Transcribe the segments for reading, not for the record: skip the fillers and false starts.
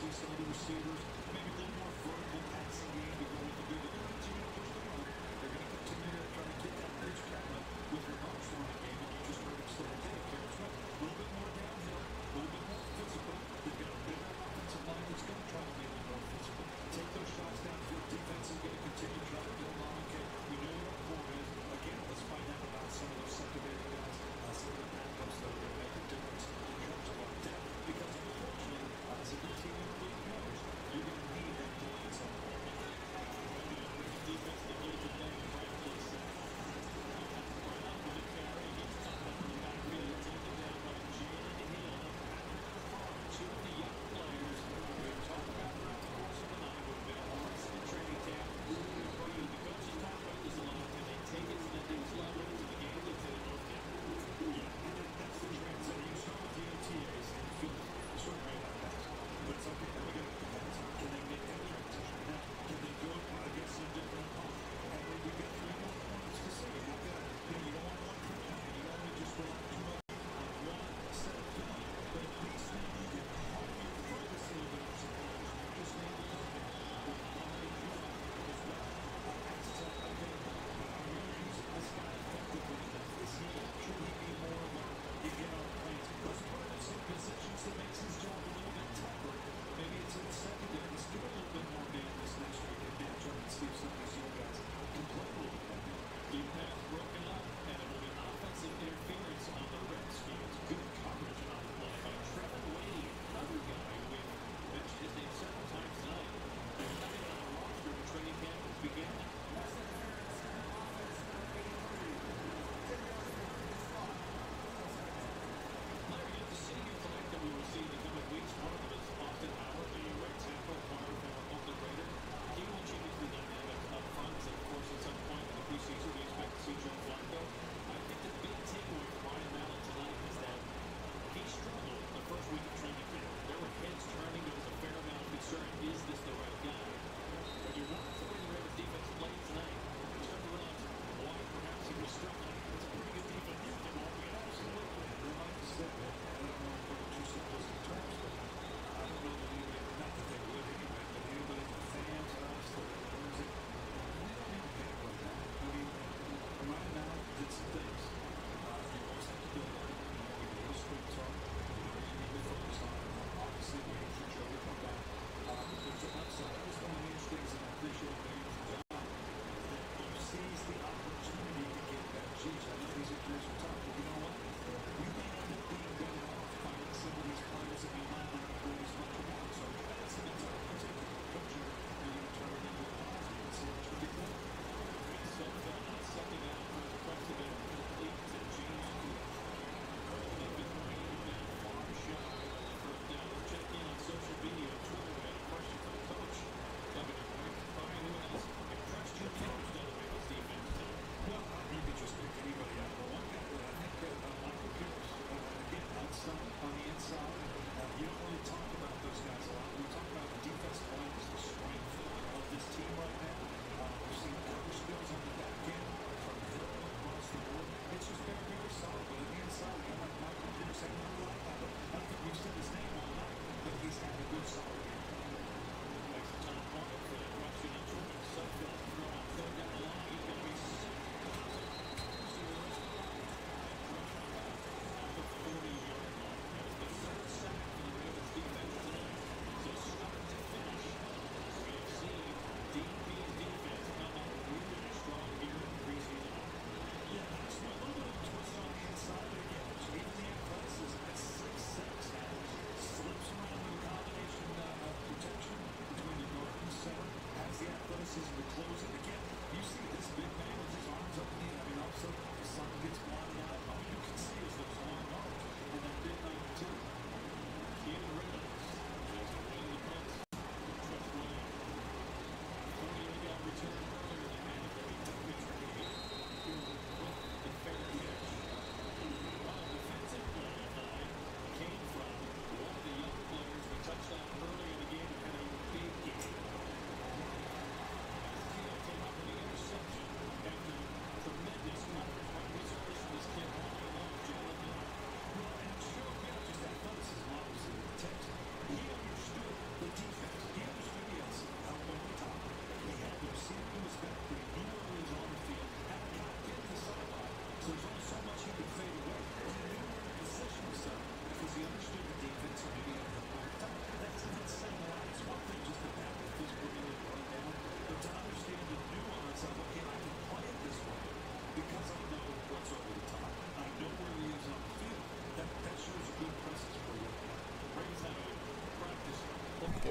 see some of the receivers, maybe a little more vertical passing game to go with the good. They're going to continue to push the run. They're going to continue to try to get that bridge camera with Lamar's running game. And you just heard him say, hey, Carroll's got a little bit more downhill, a little bit more physical. They've got a bigger offensive line that's going to try to make it more physical. Take those shots downfield. Defense is going to continue to try to build on. Okay, we know what our core is. Again, let's find out about some of those secondary guys, some of the backups that are going to make a difference in terms of our depth. Because unfortunately, as a good team in the league knows, you're going to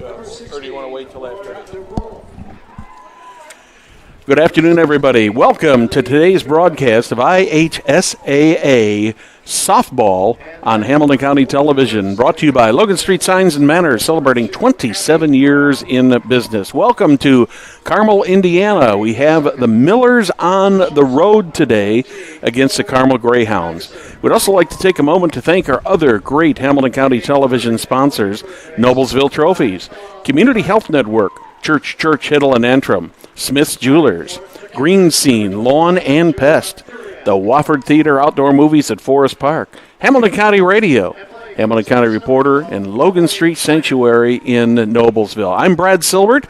Or do you want to wait till after? Good afternoon, everybody. Welcome to today's broadcast of IHSAA Softball on Hamilton County Television, brought to you by Logan Street Signs and Manners, celebrating 27 years in business. Welcome to Carmel, Indiana. We have the Millers on the road today against the Carmel Greyhounds. We'd also like to take a moment to thank our other great Hamilton County Television sponsors, Noblesville Trophies, Community Health Network, Church, Hiddle and Antrim, Smith's Jewelers, Green Scene, Lawn and Pest, the Wofford Theater Outdoor Movies at Forest Park, Hamilton County Radio, Hamilton County Reporter, and Logan Street Sanctuary in Noblesville. I'm Brad Silbert,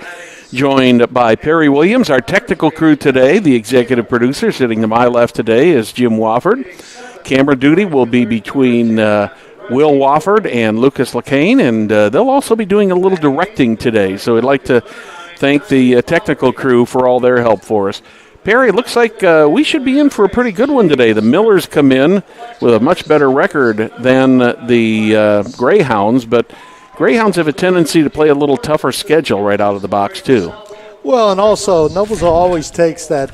joined by Perry Williams, our technical crew today. The executive producer sitting to my left today is Jim Wofford. Camera duty will be between Will Wofford and Lucas LeCain, and they'll also be doing a little directing today. So we'd like to thank the technical crew for all their help for us. Perry, it looks like we should be in for a pretty good one today. The Millers come in with a much better record than the Greyhounds, but Greyhounds have a tendency to play a little tougher schedule right out of the box, too. Well, and also Noblesville always takes that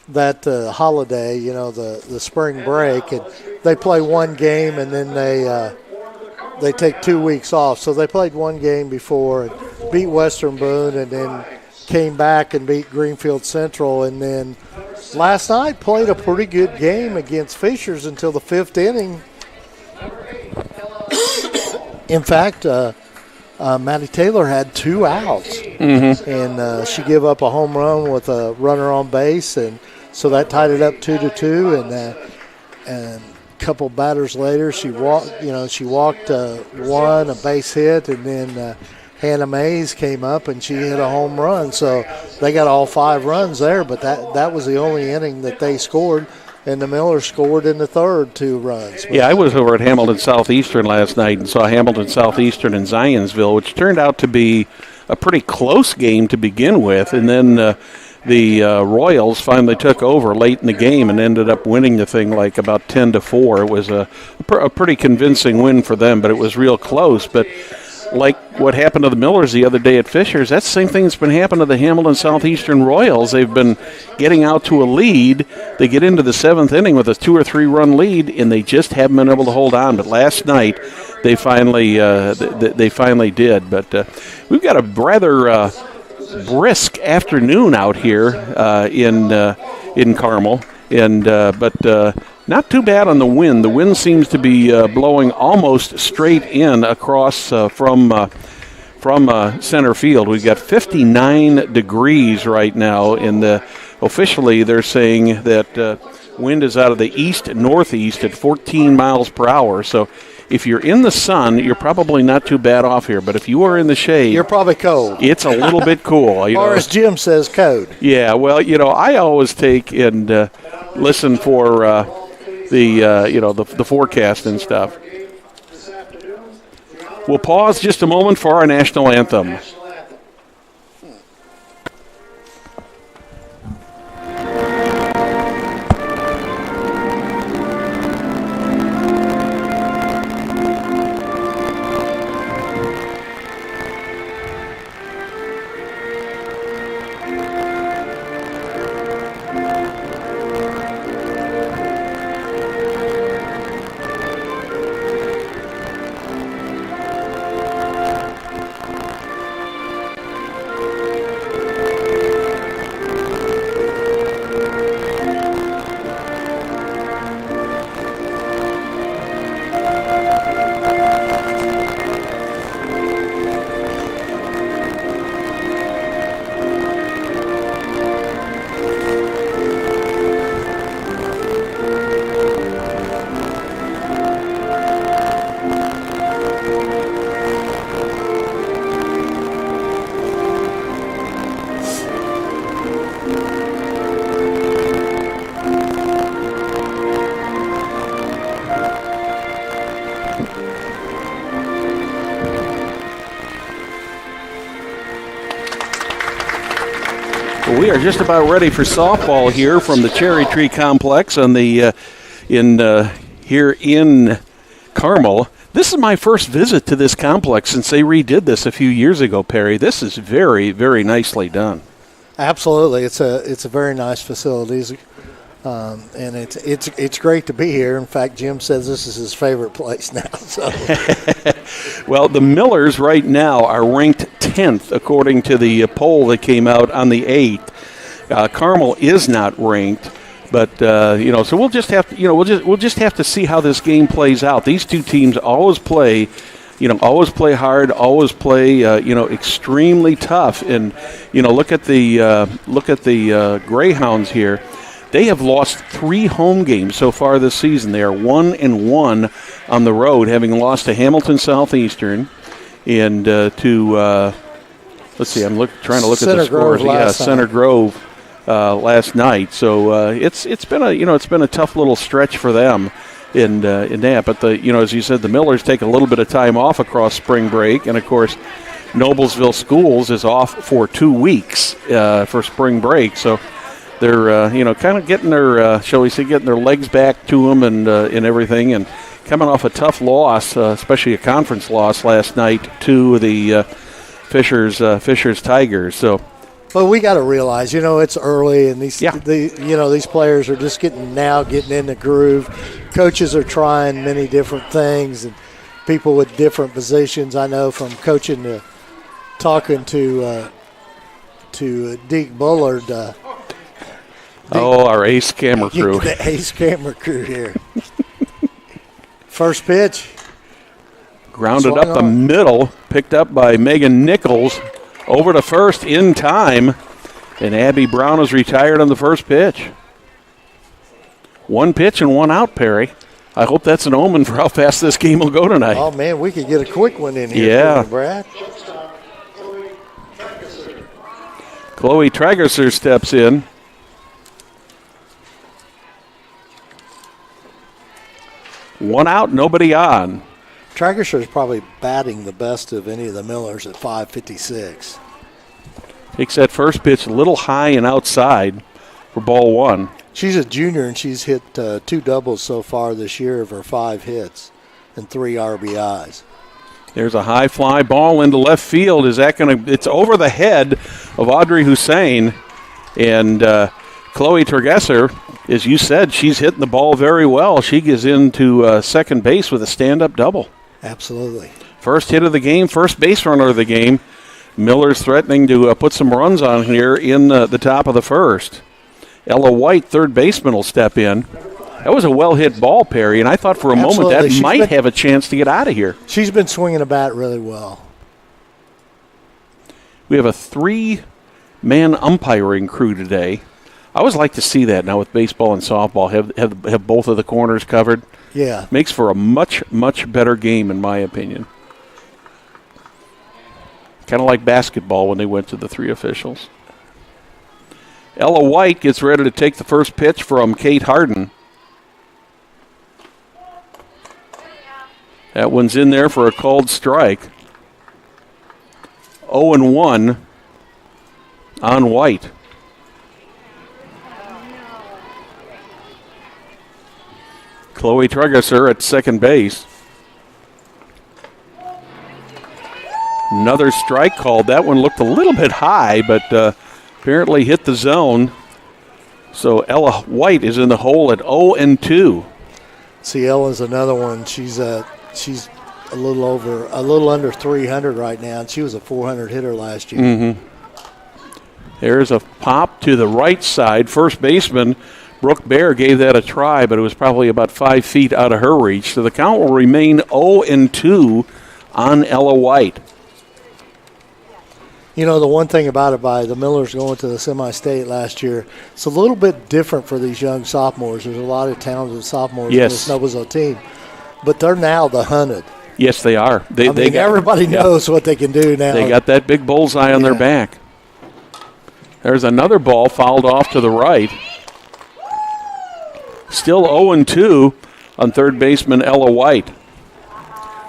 holiday, the spring break, and they play one game and then they take 2 weeks off. So they played one game before and beat Western Boone, and then came back and beat Greenfield Central, and then last night played a pretty good game against Fishers until the fifth inning. In fact, Maddie Taylor had 2 outs, and she gave up a home run with a runner on base, and so that tied it up 2-2. And a couple batters later, she walked one, a base hit, and then Hannah Mays came up and she hit a home run. So they got all 5 runs there, but that was the only inning that they scored. And the Millers scored in the third 2 runs. Yeah, I was over at Hamilton Southeastern last night and saw Hamilton Southeastern and Zionsville, which turned out to be a pretty close game to begin with. And then the Royals finally took over late in the game and ended up winning the thing like about 10-4. It was a pretty convincing win for them, but it was real close. But like what happened to the Millers the other day at Fishers, that's the same thing that's been happening to the Hamilton Southeastern Royals. They've been getting out to a lead. They get into the 7th inning with a 2 or 3 run lead, and they just haven't been able to hold on. But last night, they finally did. But we've got a rather brisk afternoon out here in Carmel, and but not too bad on the wind. The wind seems to be blowing almost straight in across from center field. We've got 59 degrees right now, and officially they're saying that wind is out of the east-northeast at 14 miles per hour. So if you're in the sun, you're probably not too bad off here. But if you are in the shade, you're probably cold. It's a little bit cool. Or as Jim says, code. Yeah, well, I always take and listen for the forecast and stuff. We'll pause just a moment for our national anthem. We are just about ready for softball here from the Cherry Tree Complex on the here in Carmel. This is my first visit to this complex since they redid this a few years ago, Perry. This is very, very nicely done. Absolutely, it's a very nice facility, and it's great to be here. In fact, Jim says this is his favorite place now. So. Well, the Millers right now are ranked 10th according to the poll that came out on the 8th. Carmel is not ranked, but so we'll just have to, we'll just have to see how this game plays out. These two teams always play hard, always play, extremely tough. And look at the Greyhounds here. They have lost 3 home games so far this season. They are 1-1 on the road, having lost to Hamilton Southeastern and to let's see. I'm trying to look at the scores. Center Grove last night. So it's been a tough little stretch for them in that. But as you said, the Millers take a little bit of time off across spring break, and of course, Noblesville Schools is off for 2 weeks for spring break. So they're kind of getting their getting their legs back to them and everything, and coming off a tough loss, especially a conference loss last night to the Fishers Tigers. So. But we got to realize, it's early, and these players are just getting in the groove. Coaches are trying many different things, and people with different positions. I know from coaching to talking to Deke Bullard. Our ace camera crew. The ace camera crew here. First pitch. Grounded up the middle, picked up by Megan Nichols. Over to first in time, and Abby Brown is retired on the first pitch. 1 pitch and 1 out, Perry. I hope that's an omen for how fast this game will go tonight. Oh, man, we could get a quick one in here. Yeah. Brad. Chloe Tragerser steps in. One out, nobody on. Tragerser is probably batting the best of any of the Millers at .556. Takes that first pitch a little high and outside for ball 1. She's a junior, and she's hit 2 doubles so far this year of her 5 hits and 3 RBIs. There's a high fly ball into left field. It's over the head of Audrey Hussein, and Chloe Tragerser, as you said, she's hitting the ball very well. She gets into second base with a stand-up double. Absolutely. First hit of the game, first base runner of the game. Miller's threatening to put some runs on here in the top of the first. Ella White, third baseman, will step in. That was a well-hit ball, Perry, and I thought for a moment that might have a chance to get out of here. She's been swinging a bat really well. We have a 3-man umpiring crew today. I always like to see that now with baseball and softball, have both of the corners covered. Yeah. Makes for a much, much better game, in my opinion. Kind of like basketball when they went to the 3 officials. Ella White gets ready to take the first pitch from Kate Harden. That one's in there for a called strike. 0-1 on White. Chloe Tragerser at second base. Another strike called. That one looked a little bit high, but apparently hit the zone. So Ella White is in the hole at 0-2. See, Ella's another one. She's a little under 300 right now, and she was a 400 hitter last year. Mm-hmm. There's a pop to the right side. First baseman Brooke Bear gave that a try, but it was probably about 5 feet out of her reach. So the count will remain 0-2 on Ella White. The one thing about it, by the Millers going to the semi-state last year, it's a little bit different for these young sophomores. There's a lot of talented sophomores in this Noblesville team, but they're now the hunted. Yes, they are. Everybody knows what they can do now. They got that big bullseye on their back. There's another ball fouled off to the right. Still 0-2 on third baseman Ella White.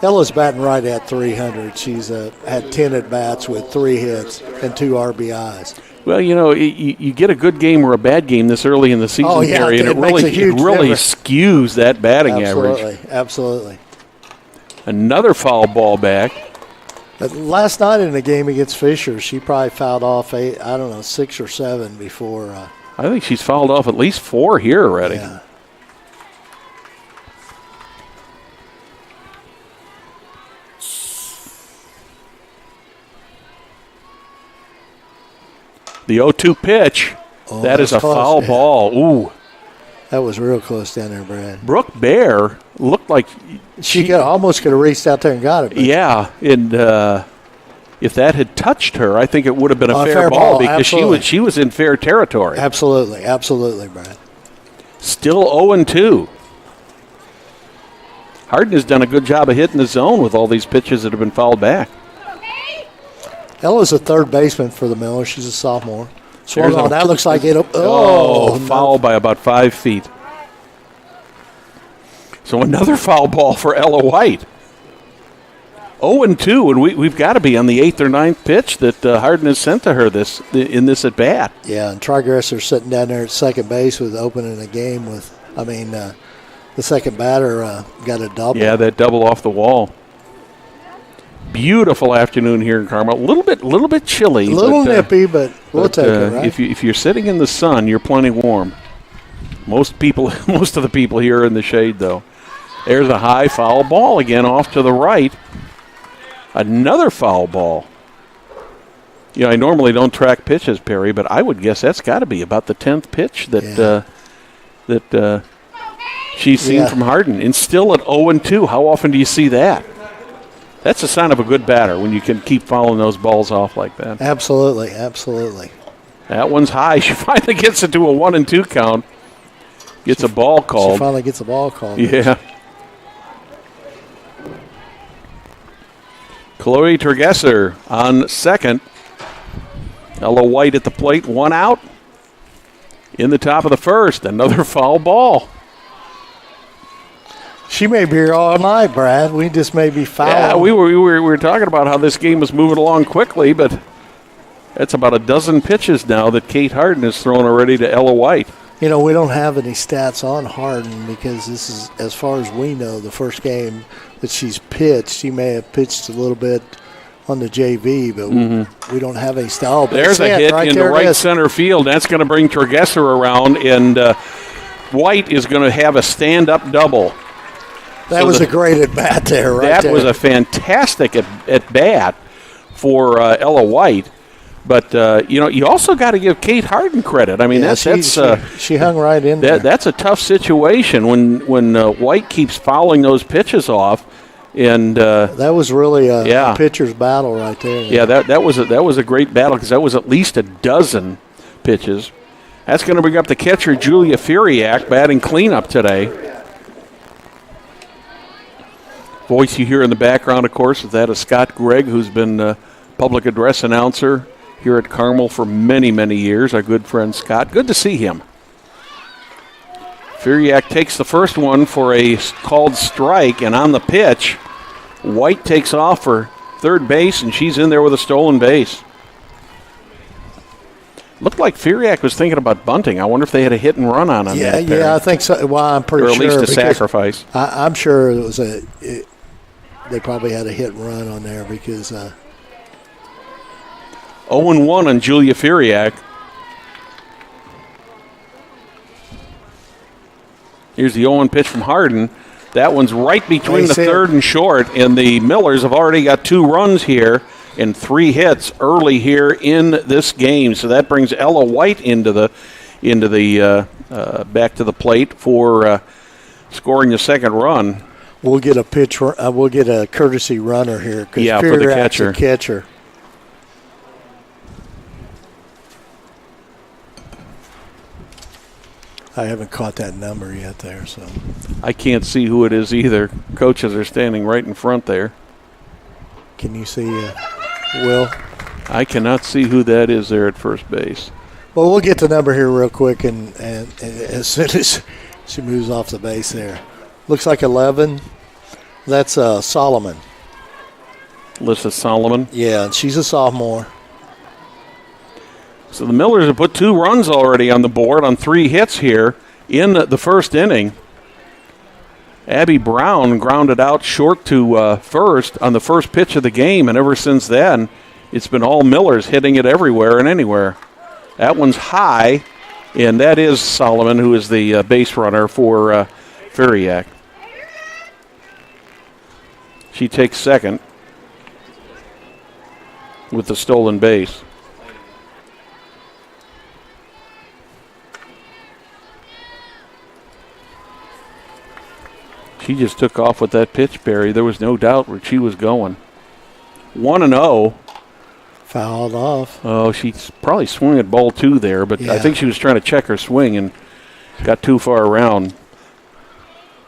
Ella's batting right at 300. She's had 10 at-bats with 3 hits and 2 RBIs. Well, you get a good game or a bad game this early in the season, Gary, and it really skews that batting average. Absolutely. Another foul ball back. Last night in the game against Fisher, she probably fouled off 6 or 7 before. I think she's fouled off at least 4 here already. Yeah. The 0-2 pitch. That is a close, foul ball. Ooh. That was real close down there, Brad. Brooke Bear looked like she almost could have reached out there and got it. Yeah, and if that had touched her, I think it would have been a fair ball because absolutely. she was in fair territory. Absolutely, Brad. Still 0-2. Harden has done a good job of hitting the zone with all these pitches that have been fouled back. Ella's a third baseman for the Millers. She's a sophomore. Swung on. That looks like it. Foul by about 5 feet. So another foul ball for Ella White. 0-2, and we've got to be on the 8th or 9th pitch that Harden has sent to her in this at bat. Yeah, and Trigresser sitting down there at second base with opening a game with. The second batter got a double. Yeah, that double off the wall. Beautiful afternoon here in Carmel. A little bit chilly. A little nippy, but we'll take it, right? If you're sitting in the sun, you're plenty warm. Most of the people here are in the shade, though. There's a high foul ball again off to the right. Another foul ball. You know, I normally don't track pitches, Perry, but I would guess that's got to be about the 10th pitch that she's seen from Harden. And still at 0-2. How often do you see that? That's a sign of a good batter when you can keep fouling those balls off like that. Absolutely. That one's high. She finally gets it to a 1-2 count. Gets a ball called. She finally gets a ball called. Yeah. Chloe Tergesser on second. Ella White at the plate, 1 out. In the top of the first, another foul ball. She may be here all night, Brad. We just may be fouling. Yeah, we were talking about how this game was moving along quickly, but that's about a dozen pitches now that Kate Harden has thrown already to Ella White. You know, we don't have any stats on Harden because this is, as far as we know, the first game that she's pitched. She may have pitched a little bit on the JV, but we don't have any style. There's a hit into right center field. That's going to bring Tergesser around, and White is going to have a stand-up double. That was a great at-bat there, right there. That was a fantastic at-bat for Ella White. But, you also got to give Kate Harden credit. I mean, she hung right in there. That's a tough situation when White keeps fouling those pitches off. And that was really a pitcher's battle right there. Yeah, that was a great battle because that was at least a dozen pitches. That's going to bring up the catcher, Julia Furiak, batting cleanup today. Voice you hear in the background, of course, is that of Scott Gregg, who's been public address announcer here at Carmel for many, many years. Our good friend Scott. Good to see him. Furiak takes the first one for a called strike, and on the pitch, White takes off for third base, and she's in there with a stolen base. Looked like Furiak was thinking about bunting. I wonder if they had a hit and run on that. Yeah, I think so. Well, I'm pretty sure. Or at least a sacrifice. I'm sure it was they probably had a hit and run on there because 0-1 on Julia Furiak. Here's the 0-1 pitch from Harden. That one's right between the third and short, and the Millers have already got 2 runs here and 3 hits early here in this game. So that brings Ella White into the back to the plate for scoring the second run. We'll get a pitch. We'll get a courtesy runner here. Yeah, for the catcher. I haven't caught that number yet there, so I can't see who it is either. Coaches are standing right in front there. Can you see Will? I cannot see who that is there at first base. Well, we'll get the number here real quick, and as soon as she moves off the base there. Looks like 11. That's Solomon. Alyssa Solomon. Yeah, and she's a sophomore. So the Millers have put 2 runs already on the board on 3 hits here in the first inning. Abby Brown grounded out short to first on the first pitch of the game, and ever since then, it's been all Millers hitting it everywhere and anywhere. That one's high, and that is Solomon, who is the base runner for Feriak. She takes second with the stolen base. She just took off with that pitch, Barry. There was no doubt where she was going. 1-0. Fouled off. Oh, she probably swung at ball 2 there, but I think she was trying to check her swing and got too far around.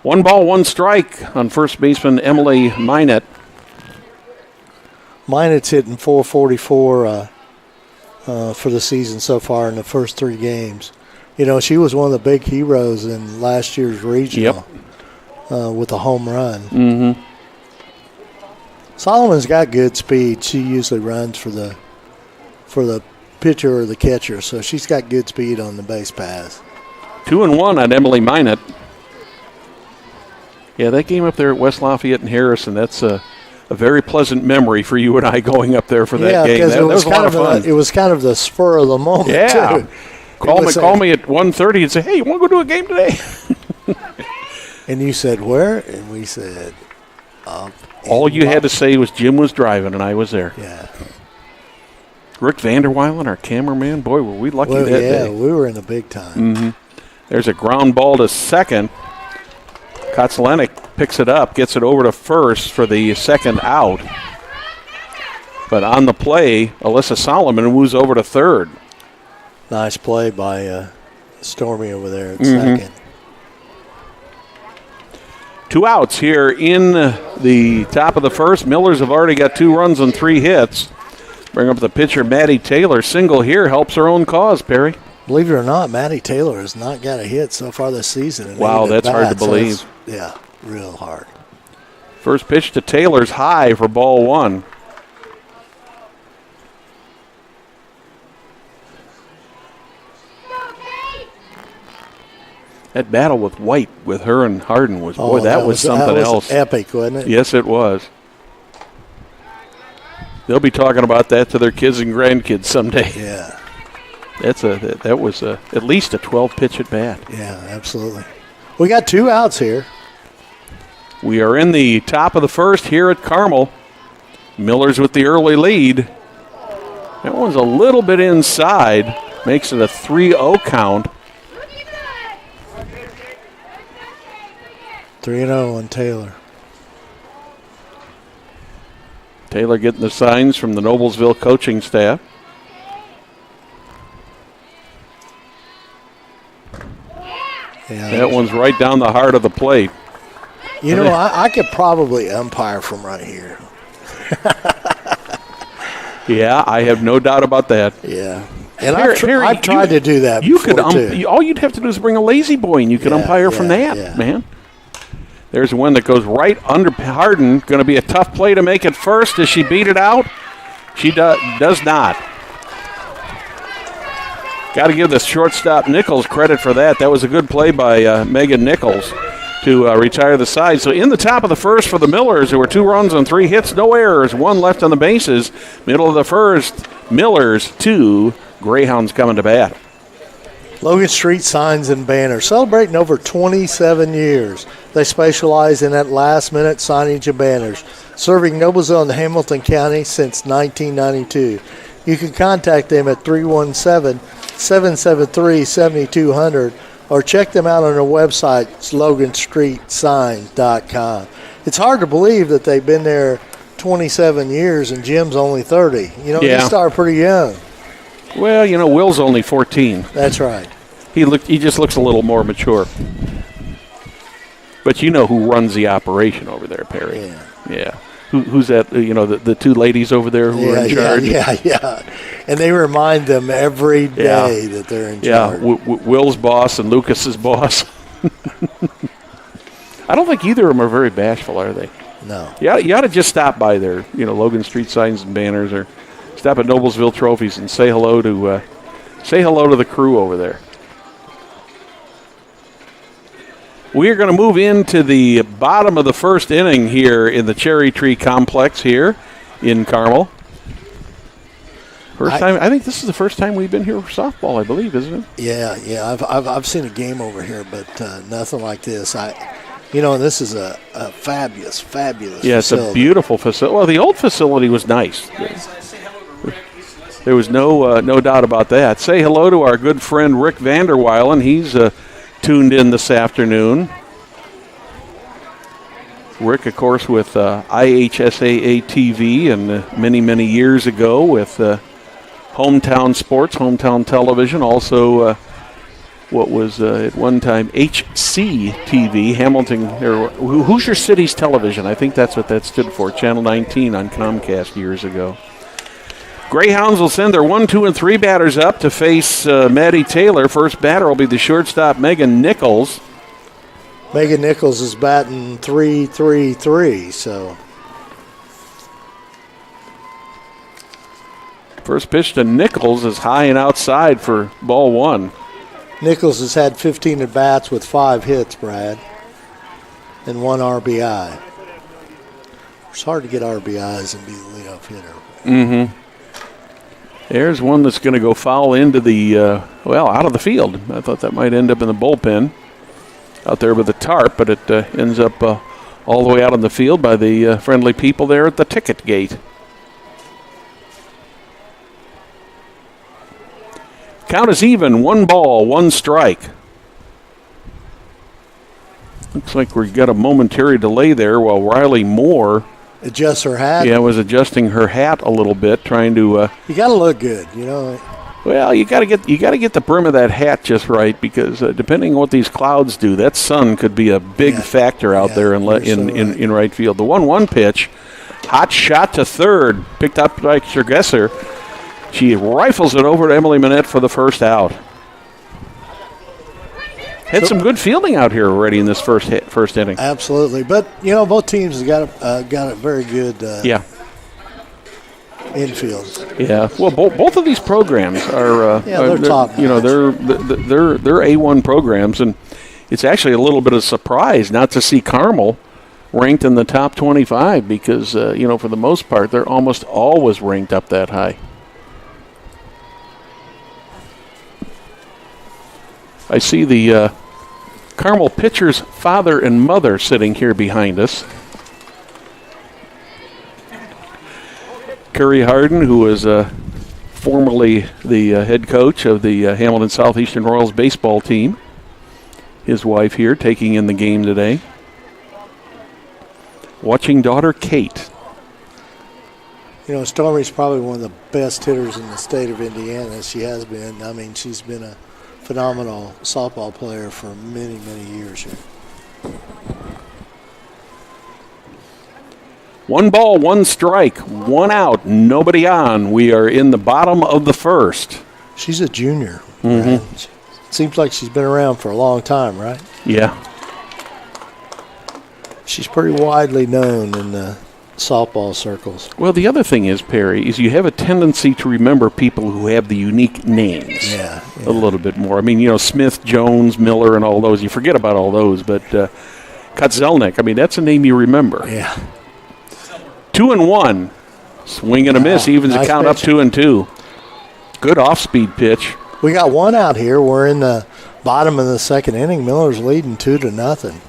1 ball, 1 strike on first baseman Emily Minot. Minot's hitting 444 for the season so far in the first 3 games. You know, she was one of the big heroes in last year's regional with a home run. Mm-hmm. Solomon's got good speed. She usually runs for the pitcher or the catcher, so she's got good speed on the base pass. 2-1 on Emily Minot. Yeah, that game up there at West Lafayette and Harrison, that's a very pleasant memory for you and I going up there for that game. Yeah, That was a lot of fun. It was kind of the spur of the moment, Yeah. too. Call me at 1:30 and say, hey, you want to go to a game today? And you said, where? And we said, up. All you had to say was Jim was driving and I was there. Yeah. Rick Vanderweilen, our cameraman, boy, were we lucky that day. Yeah, we were in the big time. Mm-hmm. There's a ground ball to second. Kotzelenik picks it up, gets it over to first for the second out. But on the play, Alyssa Solomon moves over to third. Nice play by Stormy over there at second. 2 outs here in the top of the first. Millers have already got 2 runs and 3 hits. Bring up the pitcher, Maddie Taylor. Single here helps her own cause, Perry. Believe it or not, Maddie Taylor has not got a hit so far this season. Wow, that's hard to believe. Yeah, real hard. First pitch to Taylor's high for ball 1. That battle with White, with her and Harden, was that was something else. Epic, wasn't it? Yes, it was. They'll be talking about that to their kids and grandkids someday. Yeah. That was at least a 12-pitch at bat. Yeah, absolutely. We got 2 outs here. We are in the top of the first here at Carmel. Millers with the early lead. That one's a little bit inside. Makes it a 3-0 count. 3-0 on Taylor. Taylor getting the signs from the Noblesville coaching staff. Yeah, that one's right down the heart of the plate. You know, I could probably umpire from right here. Yeah, I have no doubt about that. Yeah. And I've tried to do that you before, could too. All you'd have to do is bring a lazy boy, and you could umpire from that, man. There's one that goes right under Harden. Going to be a tough play to make it first. Does she beat it out? She does not. Got to give the shortstop Nichols credit for that. That was a good play by Megan Nichols to retire the side. So in the top of the first for the Millers, there were 2 runs on 3 hits, no errors, 1 left on the bases. Middle of the first, Millers 2, Greyhounds coming to bat. Logan Street Signs and Banners, celebrating over 27 years. They specialize in that last-minute signage of banners, serving Noblesville and Hamilton County since 1992. You can contact them at 317-773-7200 or check them out on their website, loganstreetsigns.com. It's hard to believe that they've been there 27 years and Jim's only 30. You know, He started pretty young. Well, you know, Will's only 14. That's right. He just looks a little more mature. But you know who runs the operation over there, Perry. Yeah. Who's that? You know, the 2 ladies over there who are in charge? Yeah. And they remind them every day that they're in charge. Yeah, Will's boss and Lucas's boss. I don't think either of them are very bashful, are they? No. Yeah, you ought to just stop by there, Logan Street Signs and Banners, or stop at Noblesville Trophies and say hello to the crew over there. We are going to move into the bottom of the first inning here in the Cherry Tree Complex here in Carmel. First time. I think this is the first time we've been here for softball, I believe, isn't it? Yeah. I've seen a game over here, but nothing like this. This is a fabulous Yeah, it's facility. a beautiful facility. Well, the old facility was nice. There was no doubt about that. Say hello to our good friend Rick Vanderweilen. He's tuned in this afternoon. Rick, of course, with IHSAA TV and many, many years ago with Hometown Sports, Hometown Television, also what was at one time HCTV, Hamilton, or Hoosier Cities Television. I think that's what that stood for, Channel 19 on Comcast years ago. Greyhounds will send their 1, 2, and 3 batters up to face Maddie Taylor. First batter will be the shortstop, Megan Nichols. Megan Nichols is batting 3-3-3, so. First pitch to Nichols is high and outside for ball 1. Nichols has had 15 at-bats with 5 hits, Brad, and 1 RBI. It's hard to get RBIs and be the leadoff hitter. Mm-hmm. There's one that's going to go foul into the, out of the field. I thought that might end up in the bullpen out there with the tarp, but it ends up all the way out on the field by the friendly people there at the ticket gate. Count is even, 1 ball, 1 strike. Looks like we've got a momentary delay there while Riley Moore adjusts her hat. Yeah, was adjusting her hat a little bit, trying to. You got to look good, Well, you got to get the brim of that hat just right because depending on what these clouds do, that sun could be a big factor out there in right field. The 1-1 pitch, hot shot to third, picked up by Schergesser. She rifles it over to Emily Manette for the first out. Had some good fielding out here already in this first inning. Absolutely, but both teams have got a very good infield. Yeah, well, both of these programs are they're top. They're A1 programs, and it's actually a little bit of a surprise not to see Carmel ranked in the top 25 because for the most part they're almost always ranked up that high. I see the Carmel pitcher's father and mother sitting here behind us. Curry Harden, who was formerly the head coach of the Hamilton Southeastern Royals baseball team. His wife here taking in the game today. Watching daughter Kate. Stormy's probably one of the best hitters in the state of Indiana. She has been. I mean, she's been a phenomenal softball player for many, many years here. 1 ball, 1 strike, 1 out, nobody on. We are in the bottom of the first. She's a junior. Mm-hmm. Right? Seems like she's been around for a long time, right? Yeah. She's pretty widely known in the softball circles. Well, the other thing is, Perry, is you have a tendency to remember people who have the unique names a little bit more. I mean, Smith, Jones, Miller, and all those. You forget about all those, but Kotzelnik, I mean, that's a name you remember. Yeah. 2-1. Swing and a miss, evens nice the count pitch. up 2-2. Good off-speed pitch. We got 1 out here. We're in the bottom of the second inning. Miller's leading 2-0.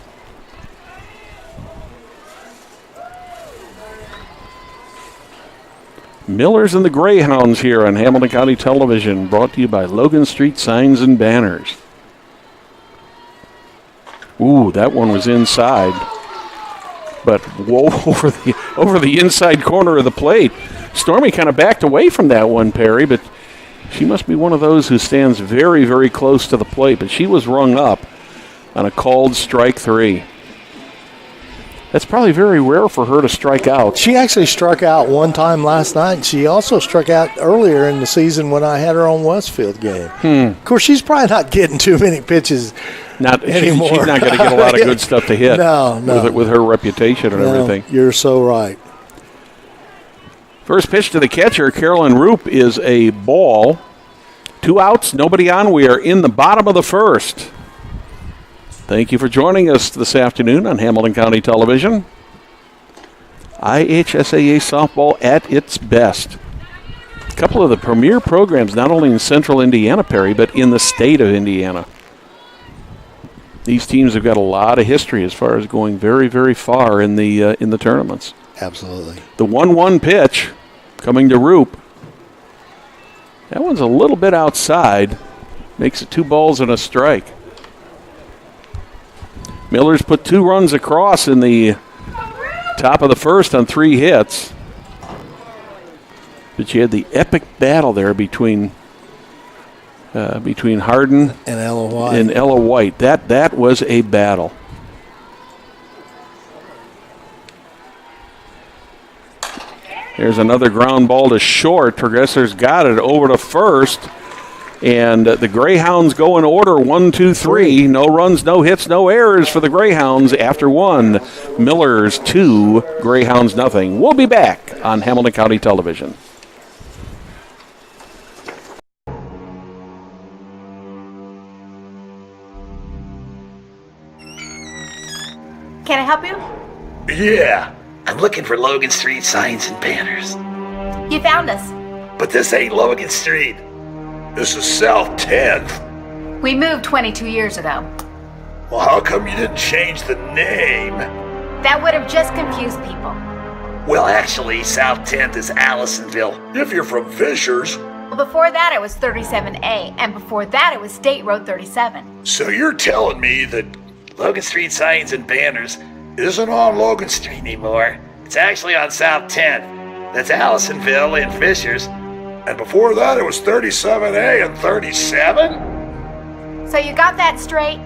Millers and the Greyhounds here on Hamilton County Television, brought to you by Logan Street Signs and Banners. Ooh, that one was inside. But whoa, over the inside corner of the plate. Stormy kind of backed away from that one, Perry, but she must be one of those who stands very, very close to the plate. But she was rung up on a called strike 3. That's probably very rare for her to strike out. She actually struck out 1 time last night. She also struck out earlier in the season when I had her on Westfield game. Of course, she's probably not getting too many pitches anymore. She's not going to get a lot of good stuff to hit. No. With her reputation and everything. You're so right. First pitch to the catcher, Carolyn Roop, is a ball. 2 outs, nobody on. We are in the bottom of the first. Thank you for joining us this afternoon on Hamilton County Television. IHSAA softball at its best. A couple of the premier programs, not only in central Indiana, Perry, but in the state of Indiana. These teams have got a lot of history as far as going very, very far in the tournaments. Absolutely. The 1-1 pitch coming to Roop. That one's a little bit outside. Makes it 2 balls and a strike. Miller's put 2 runs across in the top of the first on 3 hits. But you had the epic battle there between Hardin and Ella White. That was a battle. There's another ground ball to short. Progressor's got it over to first. And the Greyhounds go in order 1, 2, 3. No runs, no hits, no errors for the Greyhounds after 1. Millers 2, Greyhounds nothing. We'll be back on Hamilton County Television. Can I help you? Yeah, I'm looking for Logan Street signs and banners. You found us. But this ain't Logan Street. This is South 10th. We moved 22 years ago. Well, how come you didn't change the name? That would have just confused people. Well, actually, South 10th is Allisonville. If you're from Fishers. Well, before that it was 37A, and before that it was State Road 37. So you're telling me that Logan Street signs and banners isn't on Logan Street anymore. It's actually on South 10th. That's Allisonville and Fishers. And before that, it was 37A and 37? So you got that straight?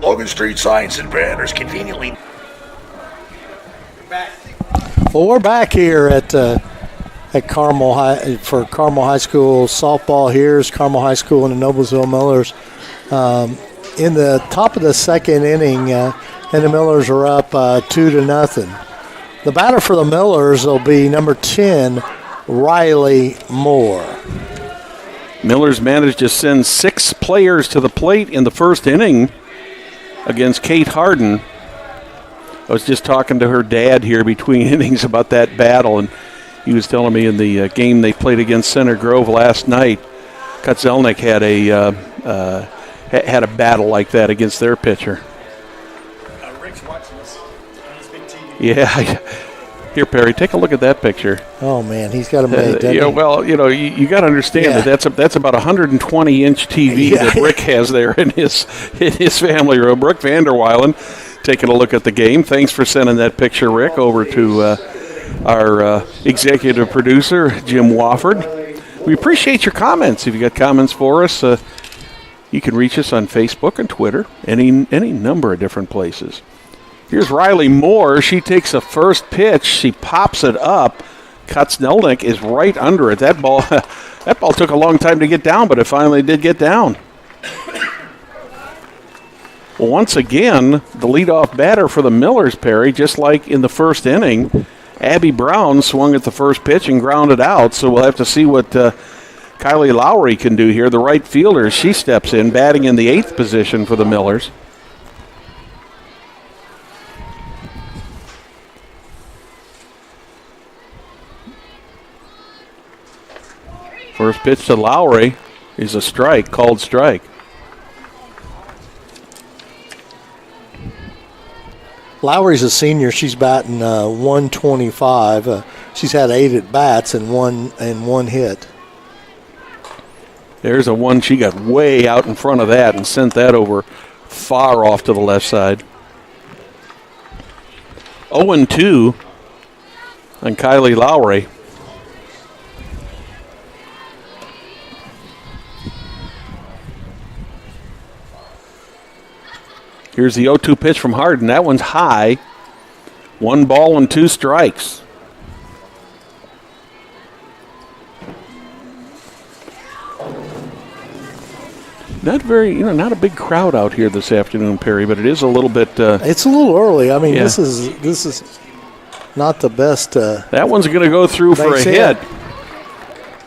Logan Street signs and banners conveniently. Well, we're back here at Carmel High for Carmel High School softball. Here's Carmel High School and the Noblesville Millers. In the top of the second inning, and the Millers are up 2-0. The batter for the Millers will be number 10, Riley Moore. Millers managed to send 6 players to the plate in the first inning against Kate Hardin. I was just talking to her dad here between innings about that battle, and he was telling me in the game they played against Center Grove last night, Kutzelnik had a battle like that against their pitcher. Rick's watching us on his big TV. Yeah. Here, Perry, take a look at that picture. Oh, man, he's got a made, doesn't he? Well, you got to understand that that's about a 120-inch TV that Rick has there in his family room. Rick Vanderweilen taking a look at the game. Thanks for sending that picture, Rick, over to our executive producer, Jim Wofford. We appreciate your comments. If you got comments for us, you can reach us on Facebook and Twitter, any number of different places. Here's Riley Moore. She takes a first pitch. She pops it up. Kutzelnik is right under it. That ball took a long time to get down, but it finally did get down. Well, once again, the leadoff batter for the Millers, Perry, just like in the first inning, Abby Brown swung at the first pitch and grounded out. So we'll have to see what Kylie Lowry can do here. The right fielder, she steps in, batting in the 8th position for the Millers. First pitch to Lowry is a strike, called strike. Lowry's a senior. She's batting 125. She's had 8 at bats and one hit. There's a one. She got way out in front of that and sent that over far off to the left side. 0-2 on Kylie Lowry. Here's the 0-2 pitch from Hardin. That one's high. 1 ball and 2 strikes. Not a big crowd out here this afternoon, Perry, but it is a little bit. It's a little early. I mean, this is not the best. That one's going to go through for a hit.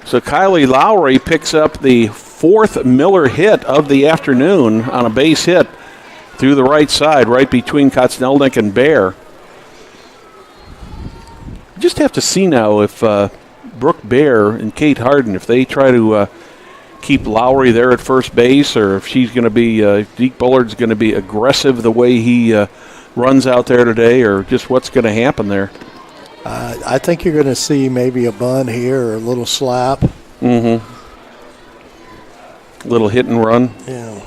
So Kylie Lowry picks up the 4th Miller hit of the afternoon on a base hit. through the right side, right between Kotznelnik and Bear. Just have to see now if Brooke Bear and Kate Harden, if they try to keep Lowry there at first base, or if she's going to be, Deke Bullard's going to be aggressive the way he runs out there today, or just what's going to happen there. I think you're going to see maybe a bunt here or a little slap. Mm-hmm. Little hit and run. Yeah.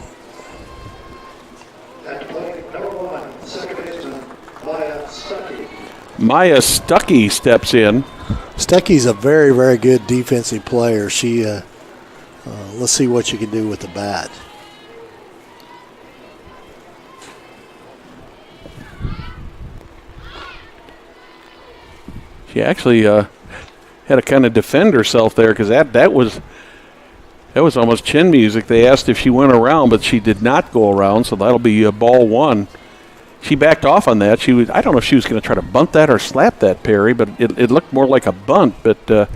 Maya Stuckey steps in. Stuckey's a very, very good defensive player. She, let's see what she can do with the bat. She actually had to kind of defend herself there because that was almost chin music. They asked if she went around, but she did not go around, so that'll be ball one. She backed off on that. I don't know if she was going to try to bunt that or slap that, Perry, but it looked more like a bunt. But the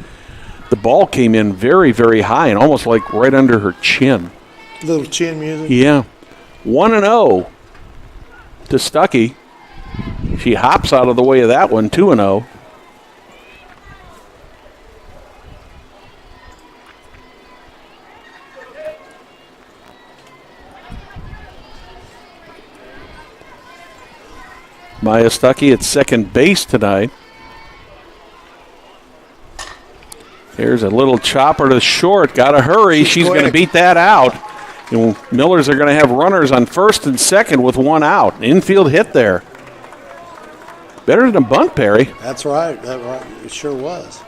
ball came in very, very high and almost like right under her chin. Little chin music? Yeah. 1-0 to Stuckey. She hops out of the way of that one, 2-0. Maya Stuckey at second base tonight. Here's a little chopper to short. Got to hurry. She's going to beat that out. And Millers are going to have runners on first and second with one out. Infield hit there. Better than a bunt, Perry. That's right. It sure was.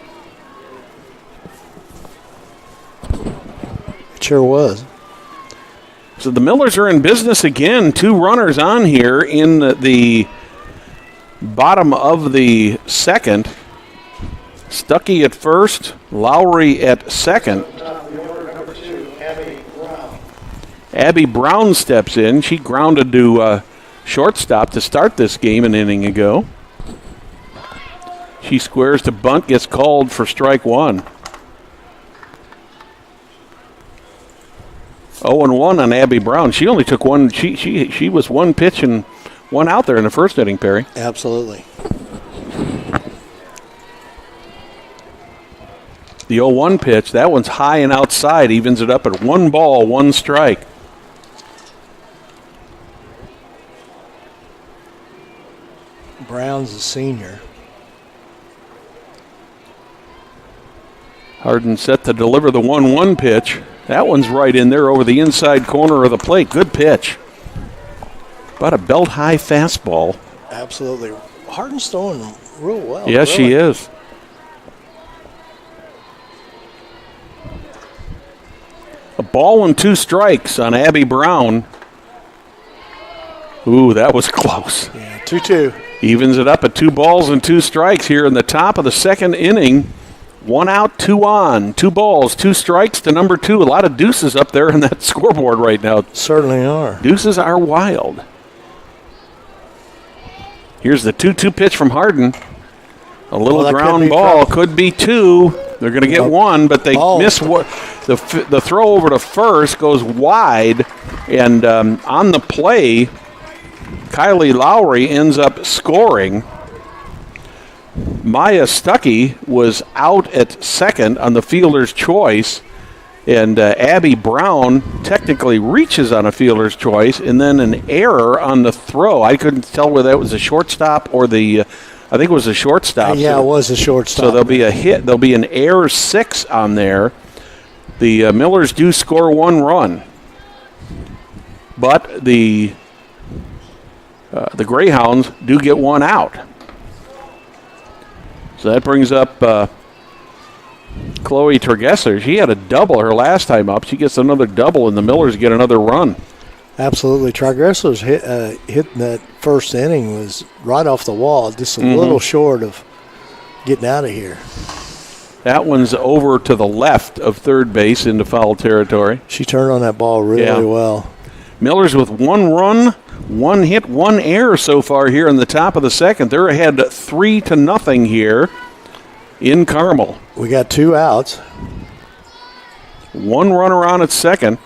It sure was. So the Millers are in business again. 2 runners on here in the bottom of the second. Stuckey at first, Lowry at second. Abby Brown steps in. She grounded to shortstop to start this game an inning ago. She squares to bunt, gets called for strike one. 0-1 on Abby Brown. She only took one. She was one pitch and one out there in the first inning, Perry. Absolutely. The 0-1 pitch, that one's high and outside, evens it up at 1 ball, 1 strike. Brown's a senior. Harden set to deliver the 1-1 pitch. That one's right in there over the inside corner of the plate. Good pitch. About a belt-high fastball. Absolutely. Harden's throwing real well. Yes, really. she is. A ball and 2 strikes on Abby Brown. Ooh, that was close. Yeah, 2-2. Evens it up at 2 balls and 2 strikes here in the top of the second inning. 1 out, 2 on, 2 balls, 2 strikes to number 2. A lot of deuces up there in that scoreboard right now. Certainly are. Deuces are wild. Here's the 2-2 pitch from Harden. A little ground ball. Could be 2. They're going to get 1, but they miss the throw over to first goes wide, and on the play, Kylie Lowry ends up scoring. Maya Stuckey was out at second on the fielder's choice, and Abby Brown technically reaches on a fielder's choice, and then an error on the throw. I couldn't tell whether that was a shortstop or I think it was a shortstop. Yeah, it was a shortstop. So there'll be a hit. There'll be an error 6 on there. The Millers do score 1 run, but the Greyhounds do get 1 out. So that brings up Chloe Tergesser. She had a double her last time up. She gets another double, and the Millers get another run. Absolutely. Tergesser's hitting that first inning was right off the wall, just a little short of getting out of here. That one's over to the left of third base into foul territory. She turned on that ball really well. Millers with 1 run, 1 hit, 1 error so far here in the top of the second. They're ahead 3-0 here in Carmel. We got 2 outs. 1 runner on at second.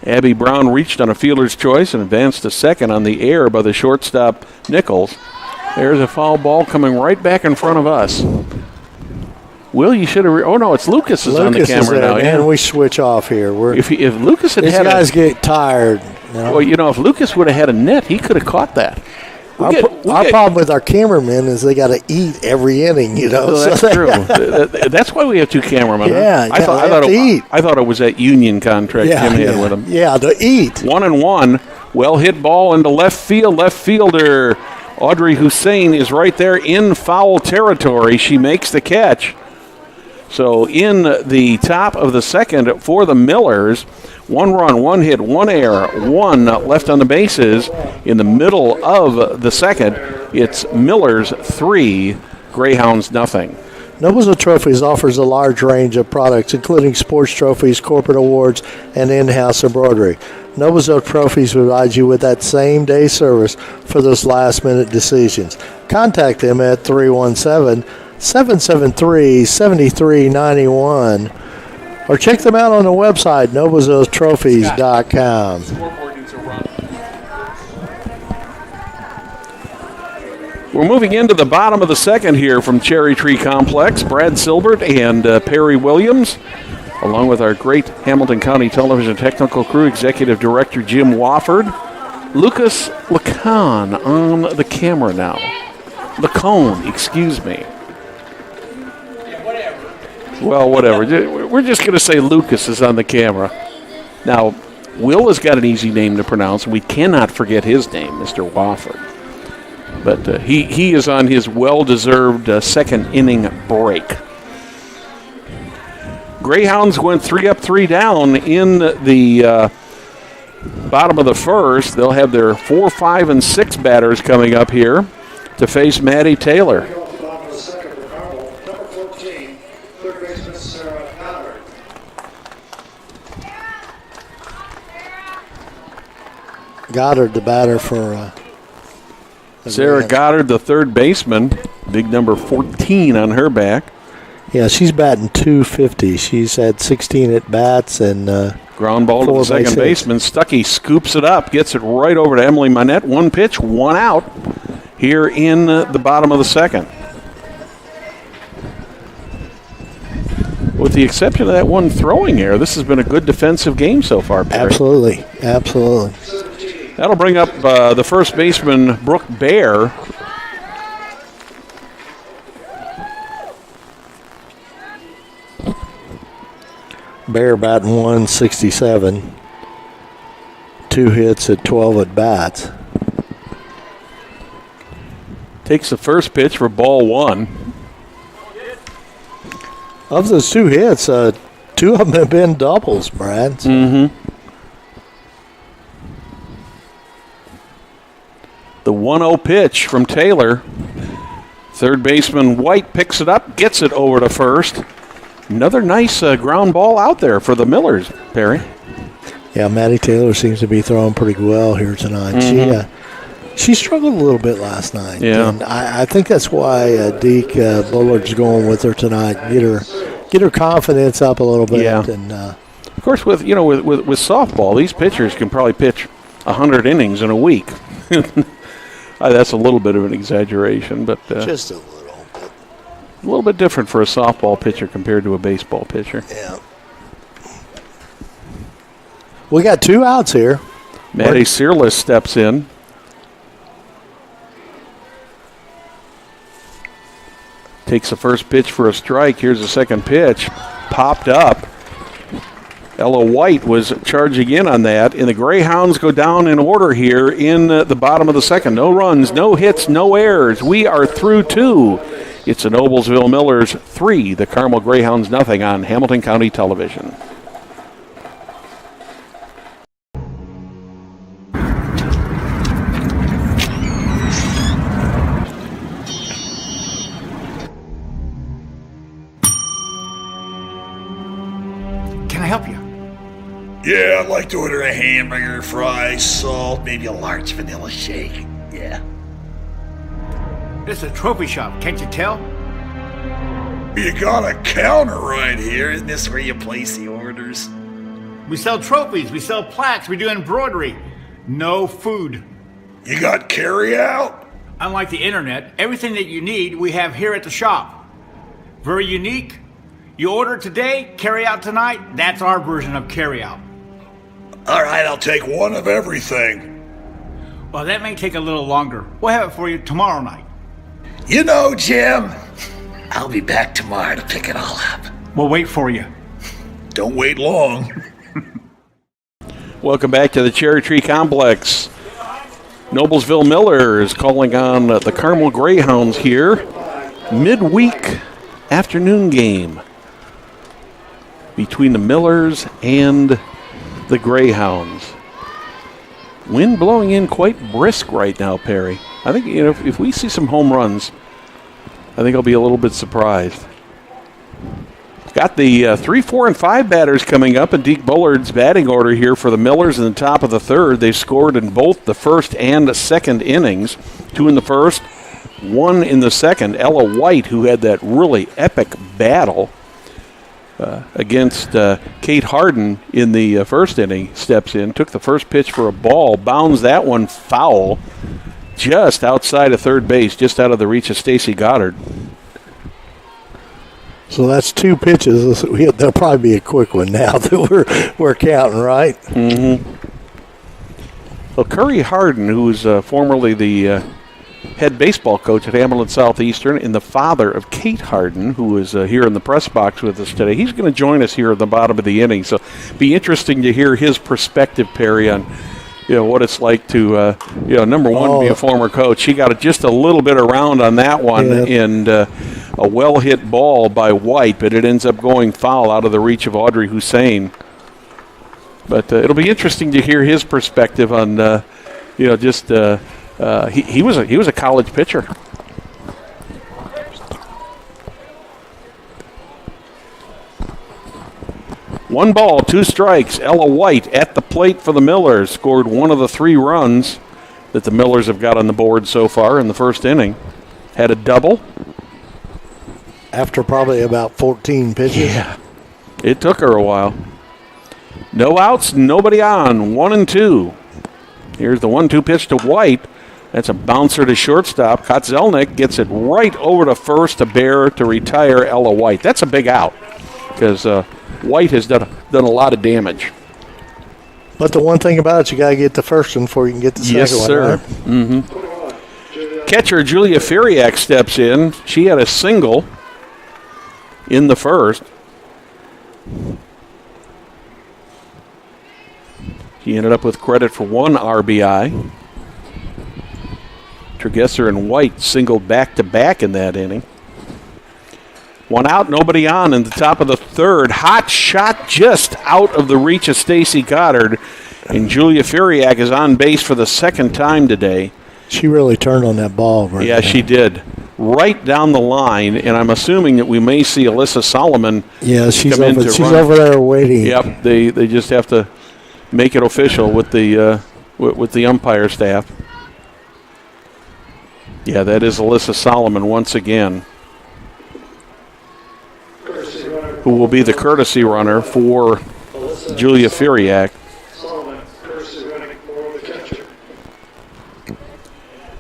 Abby Brown reached on a fielder's choice and advanced to second on the air by the shortstop Nichols. There's a foul ball coming right back in front of us. Will, you should have. Oh no, it's Lucas is on the camera now. Man, we switch off here. If Lucas had these had guys get tired. You know? Well, if Lucas would have had a net, he could have caught that. Our problem with our cameramen is they got to eat every inning. Well, that's true. That's why we have two cameramen. Yeah, I thought it was that union contract Jim had with him. Yeah, to eat. 1-1. Well hit ball into left field. Left fielder Audrey Hussein is right there in foul territory. She makes the catch. So in the top of the second for the Millers, 1 run, 1 hit, 1 error, 1 left on the bases. In the middle of the second, it's Millers 3, Greyhounds nothing. Noblesville Trophies offers a large range of products, including sports trophies, corporate awards, and in-house embroidery. Noblesville Trophies provides you with that same-day service for those last-minute decisions. Contact them at 317-773-7391 or check them out on the website, noblesvilletrophies.com. We're moving into the bottom of the second here from Cherry Tree Complex. Brad Silbert and Perry Williams, along with our great Hamilton County Television technical crew, Executive Director Jim Wofford. Lucas Lacone on the camera now. Lacone, excuse me. Well, whatever. We're just going to say Lucas is on the camera. Now, Will has got an easy name to pronounce, and we cannot forget his name, Mr. Wofford. But he is on his well-deserved second inning break. Greyhounds went 3 up, 3 down in the bottom of the first. They'll have their 4, 5, and 6 batters coming up here to face Maddie Taylor. Goddard, the batter for Sarah Goddard, the third baseman, big number 14 on her back. Yeah, she's batting .250. She's had 16 at bats and ground ball to the second baseman. Stuckey scoops it up, gets it right over to Emily Monette. 1 pitch, 1 out here in the bottom of the second. With the exception of that one throwing error, this has been a good defensive game so far, Perry. Absolutely. That'll bring up the first baseman, Brooke Bear. Bear batting .167. 2 hits at 12 at bats. Takes the first pitch for ball 1. Of those 2 hits, 2 of them have been doubles, Brad. So. Mm-hmm. The 1-0 pitch from Taylor. Third baseman White picks it up, gets it over to first. Another nice ground ball out there for the Millers, Perry. Yeah, Maddie Taylor seems to be throwing pretty well here tonight. Mm-hmm. She struggled a little bit last night. Yeah. And I think that's why Deke Bullard's going with her tonight. Get her confidence up a little bit. Yeah. And of course, with softball, these pitchers can probably pitch 100 innings in a week. That's a little bit of an exaggeration, but just a little bit. A little bit different for a softball pitcher compared to a baseball pitcher. Yeah. We got 2 outs here. Maddie Searless steps in. Takes the first pitch for a strike. Here's the second pitch. Popped up. Ella White was charging in on that, and the Greyhounds go down in order here in the bottom of the second. No runs, no hits, no errors. We are through 2. It's the Noblesville Millers 3, the Carmel Greyhounds nothing on Hamilton County Television. Can I help you? Yeah, I'd like to order a hamburger, fries, salt, maybe a large vanilla shake. Yeah. It's a trophy shop, can't you tell? You got a counter right here. Isn't this where you place the orders? We sell trophies. We sell plaques. We do embroidery. No food. You got carry out? Unlike the internet, everything that you need we have here at the shop. Very unique. You order today, carry out tonight. That's our version of carry out. All right, I'll take one of everything. Well, that may take a little longer. We'll have it for you tomorrow night. You know, Jim, I'll be back tomorrow to pick it all up. We'll wait for you. Don't wait long. Welcome back to the Cherry Tree Complex. Noblesville Miller is calling on the Carmel Greyhounds here. Midweek afternoon game between the Millers and the Greyhounds. Wind blowing in quite brisk right now, Perry. I think, if we see some home runs, I think I'll be a little bit surprised. Got the 3, 4, and 5 batters coming up in Deke Bullard's batting order here for the Millers in the top of the third. They scored in both the first and second innings. 2 in the first, 1 in the second. Ella White, who had that really epic battle against Kate Harden in the first inning, steps in, took the first pitch for a ball, bounds that one foul just outside of third base, just out of the reach of Stacy Goddard. So that's 2 pitches. There'll probably be a quick one now that we're counting, right? Mm-hmm. Well, Curry Harden, who was formerly the head baseball coach at Hamilton Southeastern and the father of Kate Harden, who is here in the press box with us today, he's going to join us here at the bottom of the inning. So be interesting to hear his perspective, Perry, on what it's like to, number one, be a former coach. He got just a little bit around on that one, and a well-hit ball by White, but it ends up going foul out of the reach of Audrey Hussein. But it'll be interesting to hear his perspective on, he was a college pitcher. One ball, 2 strikes. Ella White at the plate for the Millers. Scored one of the 3 runs that the Millers have got on the board so far in the first inning. Had a double. After probably about 14 pitches. Yeah. It took her a while. No outs, nobody on. 1 and 2. Here's the 1-2 pitch to White. That's a bouncer to shortstop. Kotzelnik gets it right over to first to Bear to retire Ella White. That's a big out because White has done a lot of damage. But the one thing about it, you got to get the first one before you can get the second one. Yes, sir. Right? Mm-hmm. Catcher Julia Feriak steps in. She had a single in the first. She ended up with credit for 1 RBI. Tregesser and White singled back-to-back in that inning. 1 out, nobody on in the top of the third. Hot shot just out of the reach of Stacy Goddard. And Julia Feriak is on base for the second time today. She really turned on that ball. Right yeah, there. She did. Right down the line, and I'm assuming that we may see Alyssa Solomon she's come in to run. over there waiting. Yep, they just have to make it official with the umpire staff. Yeah, that is Alyssa Solomon once again, who will be the courtesy runner for Julia Feriak.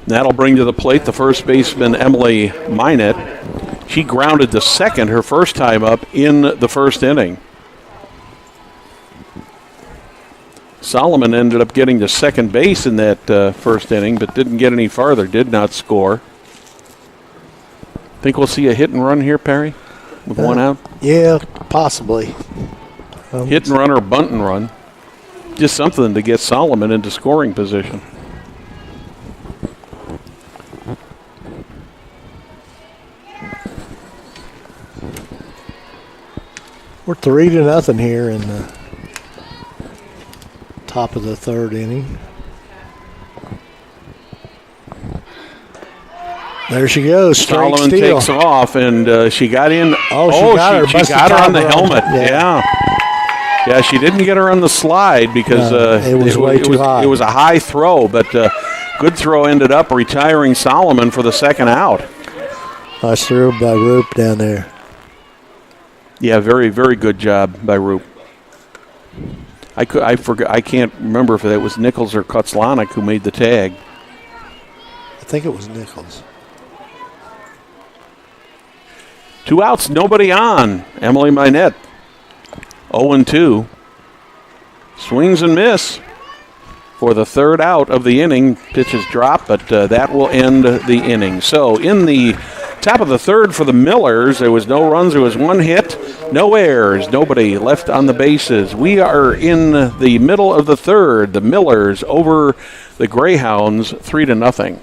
That'll bring to the plate the first baseman, Emily Minett. She grounded to second her first time up in the first inning. Solomon ended up getting to second base in that first inning, but didn't get any farther, did not score. Think we'll see a hit and run here, Perry, with 1 out? Yeah, possibly. Hit and run or bunt and run. Just something to get Solomon into scoring position. We're 3-0 here in the top of the third inning. There she goes. Solomon steal. takes off, and she got in. She got her on the helmet. Yeah, she didn't get her on the slide because it was way too high. It was a high throw, but good throw ended up retiring Solomon for the second out. Nice throw by Roop down there. Yeah, very, very good job by Roop. I can't remember if it was Nichols or Kutzlanik who made the tag. I think it was Nichols. 2 outs, nobody on. Emily Minette, 0-2. Swings and miss for the third out of the inning. Pitches drop, but that will end the inning. So in the top of the third for the Millers, there was no runs, there was 1 hit, no errors, nobody left on the bases. We are in the middle of the third. The Millers over the Greyhounds 3-0.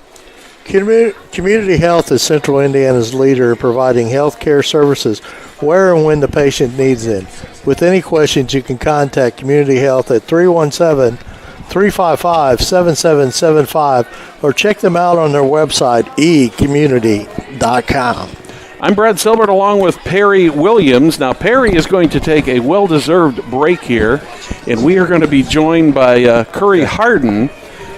Community Health is Central Indiana's leader in providing health care services where and when the patient needs them. With any questions, you can contact Community Health at 317-355-7775 or check them out on their website, ecommunity.com. I'm Brad Silbert along with Perry Williams. Now, Perry is going to take a well-deserved break here, and we are going to be joined by Curry Harden,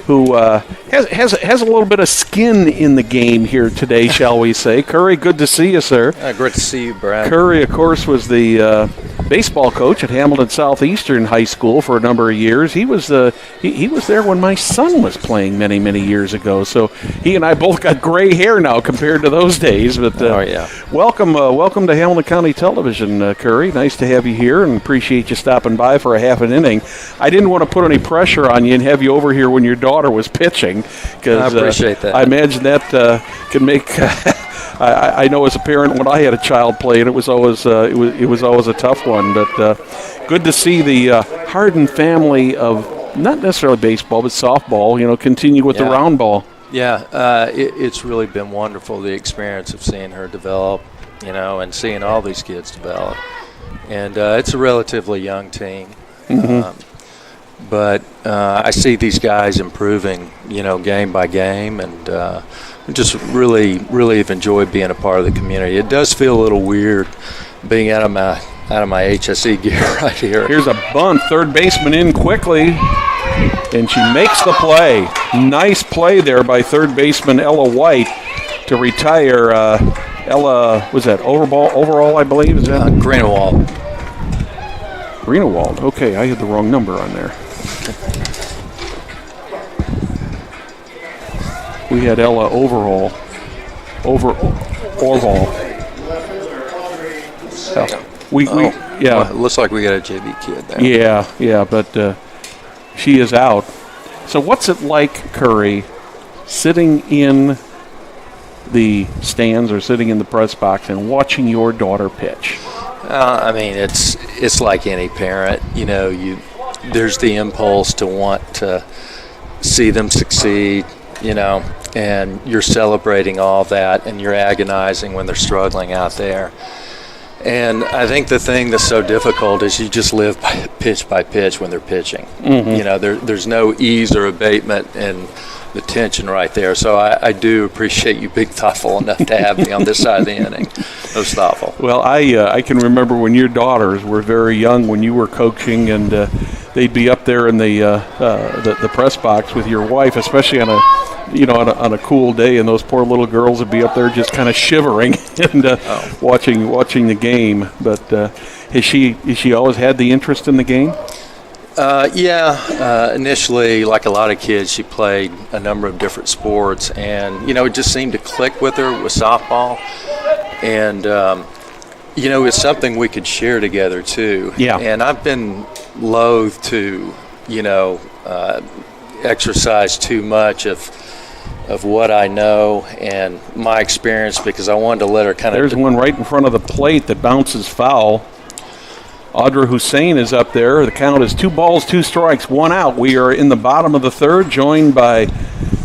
who has a little bit of skin in the game here today, shall we say. Curry, good to see you, sir. Great to see you, Brad. Curry, of course, was the baseball coach at Hamilton Southeastern High School for a number of years. He was he was there when my son was playing many, many years ago. So he and I both got gray hair now compared to those days. But welcome to Hamilton County Television, Curry. Nice to have you here, and appreciate you stopping by for a half an inning. I didn't want to put any pressure on you and have you over here when your daughter was pitching, because I appreciate that. I imagine that can make. I know as a parent when I had a child play, and it was always it was always a tough one. But good to see the Harden family of not necessarily baseball but softball, continue with the round ball. Yeah, it's really been wonderful, the experience of seeing her develop, and seeing all these kids develop. And it's a relatively young team. Mm-hmm. But I see these guys improving, game by game, and just really, really have enjoyed being a part of the community. It does feel a little weird being out of my HSE gear right here. Here's a bunt, third baseman in quickly, and she makes the play. Nice play there by third baseman Ella White to retire. Ella, was that overall, I believe? Is that Greenewald. Greenewald. Okay, I had the wrong number on there. We had Ella Orval. Well, it looks like we got a JV kid there. Yeah, but she is out. So what's it like, Curry, sitting in the stands or sitting in the press box and watching your daughter pitch? It's like any parent. There's the impulse to want to see them succeed, and you're celebrating all that, and you're agonizing when they're struggling out there. And I think the thing that's so difficult is you just live by pitch when they're pitching. Mm-hmm. There's no ease or abatement in the tension right there. So I do appreciate you being thoughtful enough to have me on this side of the inning. It was thoughtful. Well, I can remember when your daughters were very young, when you were coaching, and they'd be up there in the press box with your wife, especially on a cool day, and those poor little girls would be up there just kind of shivering and watching the game. But has she always had the interest in the game? Initially, like a lot of kids, she played a number of different sports, and it just seemed to click with her with softball, and it's something we could share together too. Yeah. And I've been loath to exercise too much of what I know and my experience, because I wanted to let her kind of. There's one right in front of the plate that bounces foul. Audra Hussein is up there. The count is 2 balls, 2 strikes, 1 out. We are in the bottom of the third, joined by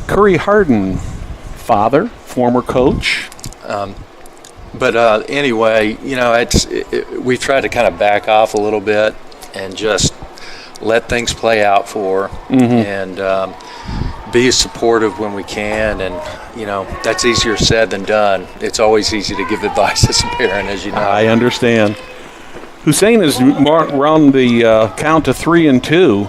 Curry Harden, father, former coach. But anyway, we've tried to kind of back off a little bit and just let things play out for her, and be as supportive when we can. And, that's easier said than done. It's always easy to give advice as a parent, as you know. I understand. Hussein is around the count to 3-2.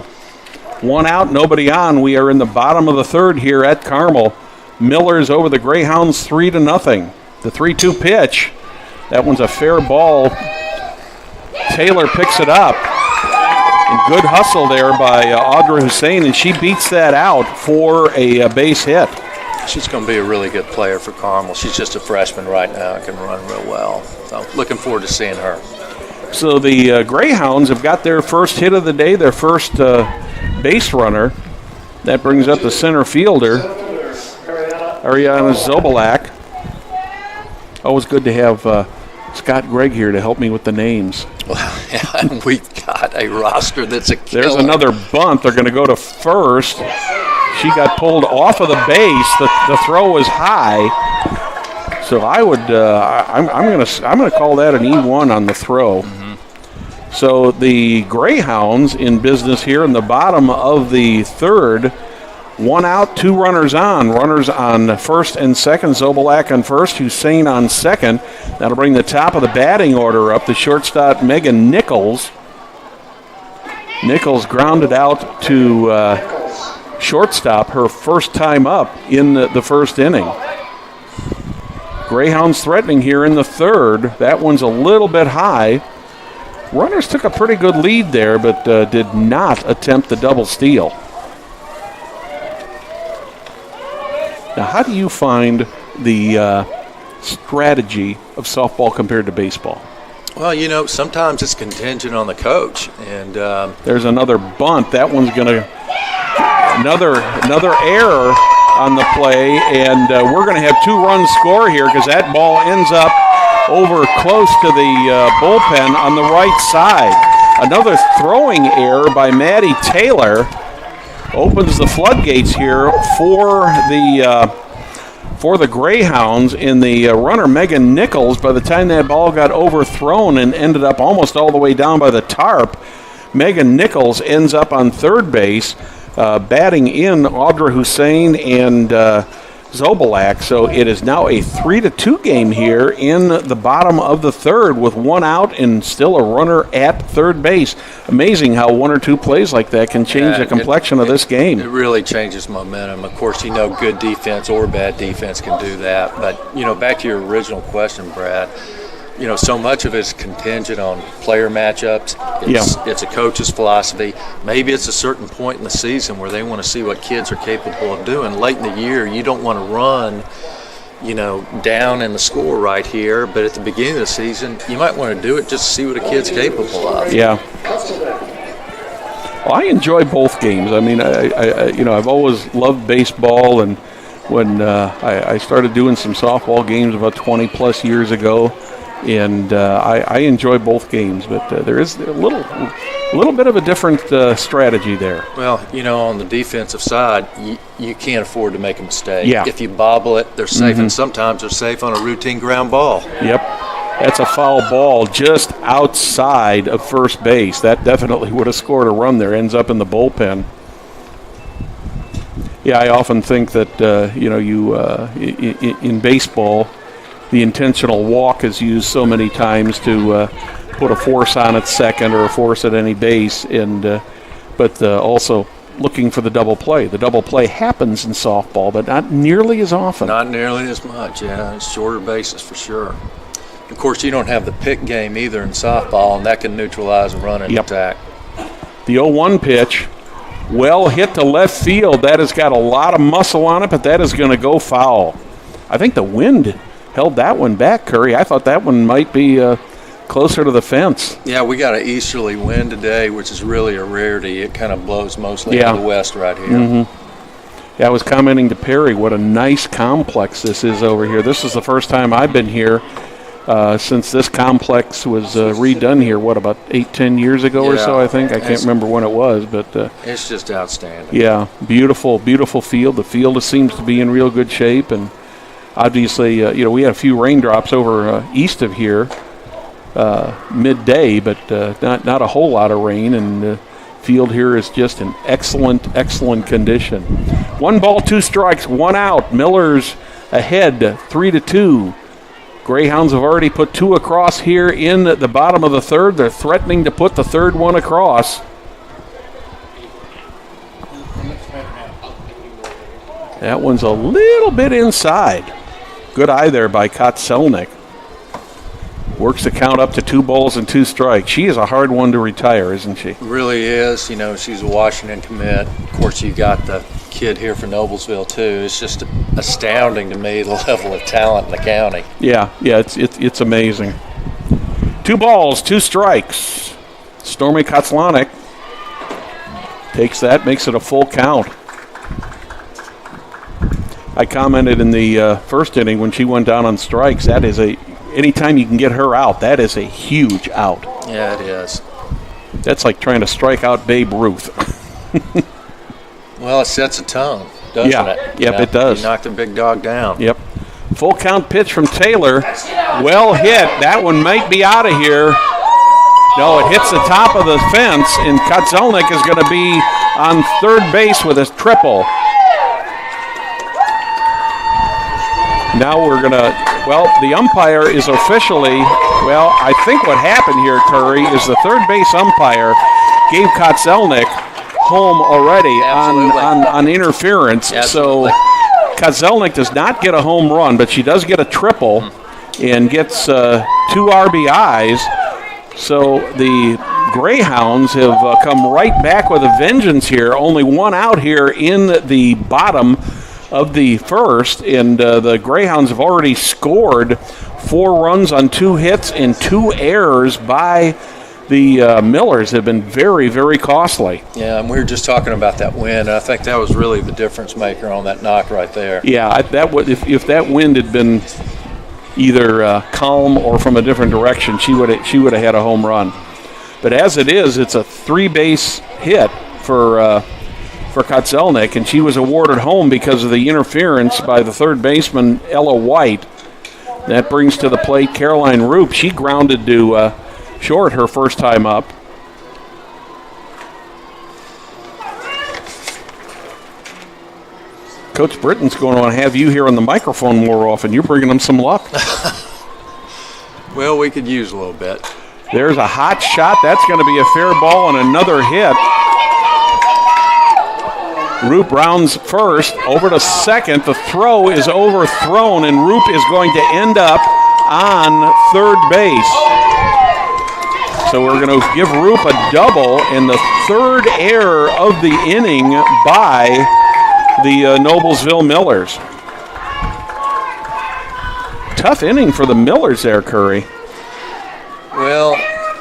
1 out, nobody on. We are in the bottom of the third here at Carmel. Miller's over the Greyhounds 3-0. The 3-2 pitch. That one's a fair ball. Taylor picks it up. And good hustle there by Audra Hussein, and she beats that out for a base hit. She's going to be a really good player for Carmel. She's just a freshman right now and can run real well. So looking forward to seeing her. So the Greyhounds have got their first hit of the day, their first base runner. That brings up the center fielder, Ariana Zobalak. Always good to have Scott Gregg here to help me with the names. Well, and we've got a roster that's a killer. There's another bunt. They're going to go to first. She got pulled off of the base. The throw was high. So I would I'm going to call that an E1 on the throw. Mm-hmm. So the Greyhounds in business here in the bottom of the third. 1 out, 2 runners on. Runners on first and second. Zobalak on first, Hussein on second. That'll bring the top of the batting order up. The shortstop, Megan Nichols. Nichols grounded out to shortstop, her first time up in the first inning. Greyhounds threatening here in the third. That one's a little bit high. Runners took a pretty good lead there, but did not attempt the double steal. Now, how do you find the strategy of softball compared to baseball? Well, sometimes it's contingent on the coach. And there's another bunt. That one's going to another error on the play, and we're going to have 2 runs score here because that ball ends up over close to the bullpen on the right side. Another throwing error by Maddie Taylor opens the floodgates here for the Greyhounds. In the runner, Megan Nichols, by the time that ball got overthrown and ended up almost all the way down by the tarp, Megan Nichols ends up on third base, batting in Audra Hussein and Zobalak. So it is now a 3-2 game here in the bottom of the third with 1 out and still a runner at third base. Amazing how 1 or 2 plays like that can change the complexion of this game. It really changes momentum. Of course, good defense or bad defense can do that. But, back to your original question, Brad, so much of it is contingent on player matchups. It's a coach's philosophy. Maybe it's a certain point in the season where they want to see what kids are capable of doing. Late in the year, you don't want to run, down in the score right here. But at the beginning of the season, you might want to do it just to see what a kid's capable of. Yeah. Well, I enjoy both games. I mean, I've always loved baseball, and when I started doing some softball games about 20-plus years ago, and I enjoy both games, but there is a little bit of a different strategy there. Well, on the defensive side, you can't afford to make a mistake. Yeah. If you bobble it, they're safe, and sometimes they're safe on a routine ground ball. Yep. That's a foul ball just outside of first base. That definitely would have scored a run there. Ends up in the bullpen. Yeah, I often think that, in baseball, the intentional walk is used so many times to put a force on at second or a force at any base, but also looking for the double play. The double play happens in softball, but not nearly as often. Not nearly as much, yeah. It's shorter bases for sure. Of course, you don't have the pick game either in softball, and that can neutralize a run and attack. The 0-1 pitch, well hit to left field. That has got a lot of muscle on it, but that is going to go foul. I think the wind held that one back, Curry. I thought that one might be closer to the fence. Yeah, we got an easterly wind today, which is really a rarity. It kind of blows mostly out of the west right here. Mm-hmm. Yeah, I was commenting to Perry what a nice complex this is over here. This is the first time I've been here since this complex was redone here, about 8-10 years ago or so, I think. I can't remember when it was, but it's just outstanding. Yeah, beautiful field. The field seems to be in real good shape, and obviously, we had a few raindrops over east of here midday, but not a whole lot of rain, and the field here is just in excellent condition. 1 ball, 2 strikes, 1 out. Miller's ahead, 3-2. Greyhounds have already put 2 across here in the bottom of the third. They're threatening to put the third one across. That one's a little bit inside. Good eye there by Kotselnik. Works the count up to 2 balls and 2 strikes. She is a hard one to retire, isn't she? Really is. You know, she's a Washington commit. Of course, you got the kid here from Noblesville too. It's just astounding to me, the level of talent in the county. Yeah, it's amazing. 2 balls, 2 strikes. Stormy Kotzlanek takes that, makes it a full count. I commented in the first inning when she went down on strikes, that is anytime you can get her out, that is a huge out. Yeah, it is. That's like trying to strike out Babe Ruth. Well, it sets a tone, doesn't it? Yep, it does. You knocked the big dog down. Yep. Full count pitch from Taylor. Well hit. That one might be out of here. No, it hits the top of the fence, and Kozelnik is going to be on third base with his triple. Now we're going to, the umpire is officially, I think what happened here, Curry, is the third base umpire gave Kozelnik home already on interference. Absolutely. So Kozelnik does not get a home run, but she does get a triple and gets 2 RBIs. So the Greyhounds have come right back with a vengeance here. Only 1 out here in the bottom of the first, and the Greyhounds have already scored 4 runs on 2 hits, and 2 errors by the Millers have been very, very costly. Yeah, and we were just talking about that wind. I think that was really the difference maker on that knock right there. Yeah, if that wind had been either calm or from a different direction, she would have had a home run. But as it is, it's a 3-base hit for Kozelnik, and she was awarded home because of the interference by the third baseman, Ella White. That brings to the plate Caroline Roop. She grounded to short her first time up. Coach Britton's going to want to have you here on the microphone more often. You're bringing them some luck. Well, we could use a little bit. There's a hot shot. That's going to be a fair ball and another hit. Roop rounds first, over to second. The throw is overthrown, and Roop is going to end up on third base. So we're going to give Roop a double, and the third error of the inning by the Noblesville Millers. Tough inning for the Millers there, Curry. Well,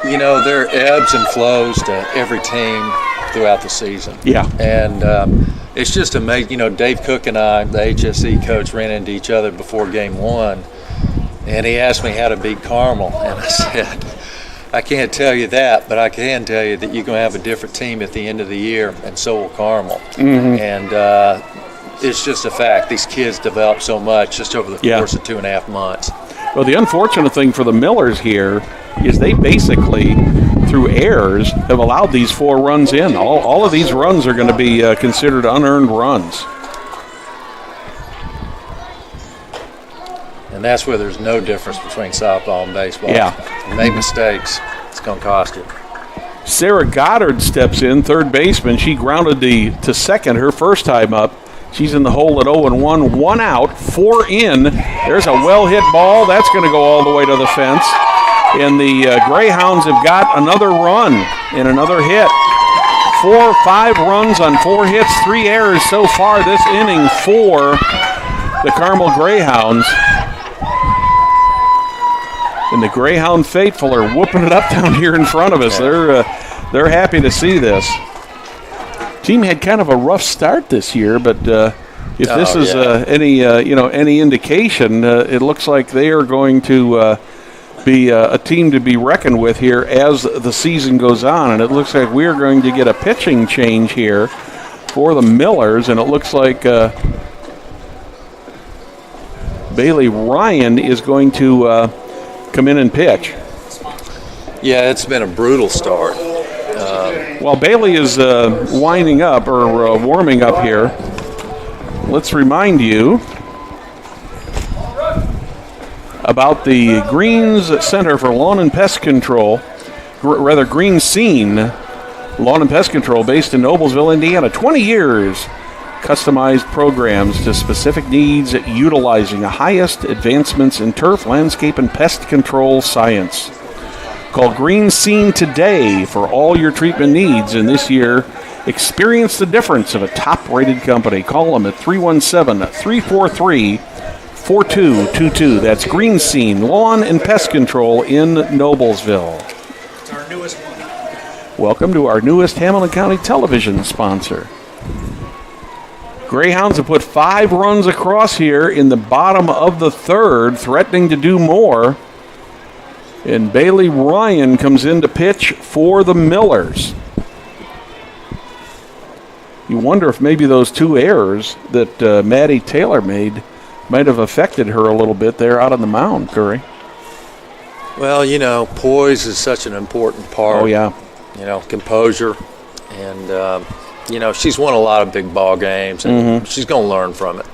you know, there are ebbs and flows to every team throughout the season. Yeah. And it's just amazing. You know, Dave Cook and I, the HSE coach, ran into each other before game 1, and he asked me how to beat Carmel. And I said, I can't tell you that, but I can tell you that you're going to have a different team at the end of the year, and so will Carmel. Mm-hmm. And it's just a fact. These kids develop so much just over the course of 2.5 months. Well, the unfortunate thing for the Millers here is they basically, through errors, have allowed these 4 runs in. All of these runs are going to be considered unearned runs. And that's where there's no difference between softball and baseball. Yeah. You make mistakes, it's going to cost you. Sarah Goddard steps in, third baseman. She grounded to second her first time up. She's in the hole at 0-1, 1 out, 4 in. There's a well-hit ball. That's going to go all the way to the fence. And the Greyhounds have got another run and another hit. 4 or 5 runs on 4 hits, 3 errors so far this inning for the Carmel Greyhounds. And the Greyhound faithful are whooping it up down here in front of us. They're happy to see this. Team had kind of a rough start this year, but if this is any indication, it looks like they are going to be a team to be reckoned with here as the season goes on. And it looks like we are going to get a pitching change here for the Millers, and it looks like Bailey Ryan is going to come in and pitch. Yeah, it's been a brutal start. While Bailey is winding up or warming up here, let's remind you about the Greens Center for Lawn and Pest Control, Green Scene Lawn and Pest Control, based in Noblesville, Indiana. 20 years customized programs to specific needs utilizing the highest advancements in turf, landscape, and pest control science. Call Green Scene today for all your treatment needs, and this year, experience the difference of a top-rated company. Call them at 317-343-4222. That's Green Scene Lawn and Pest Control in Noblesville. It's our newest one. Welcome to our newest Hamilton County television sponsor. Greyhounds have put 5 runs across here in the bottom of the third, threatening to do more. And Bailey Ryan comes in to pitch for the Millers. You wonder if maybe those 2 errors that Maddie Taylor made might have affected her a little bit there out on the mound, Curry. Well, poise is such an important part. Oh, yeah. Composure. And, she's won a lot of big ball games, and she's going to learn from it.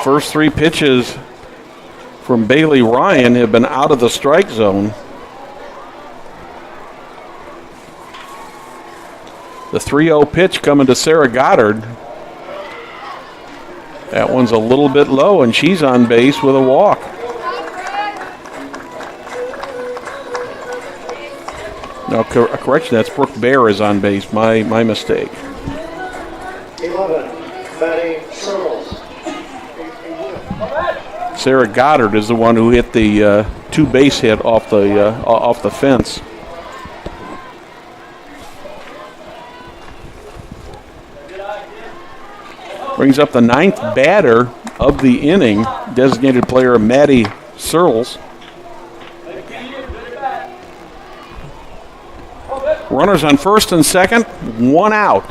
First 3 pitches from Bailey Ryan have been out of the strike zone. The 3-0 pitch coming to Sarah Goddard. That one's a little bit low, and she's on base with a walk. No, correction, that's Brooke Bear is on base. My mistake. 11, batting Searles. Sarah Goddard is the one who hit the 2 base hit off the fence. Brings up the 9th batter of the inning, designated player Maddie Searles. Runners on first and second, 1 out.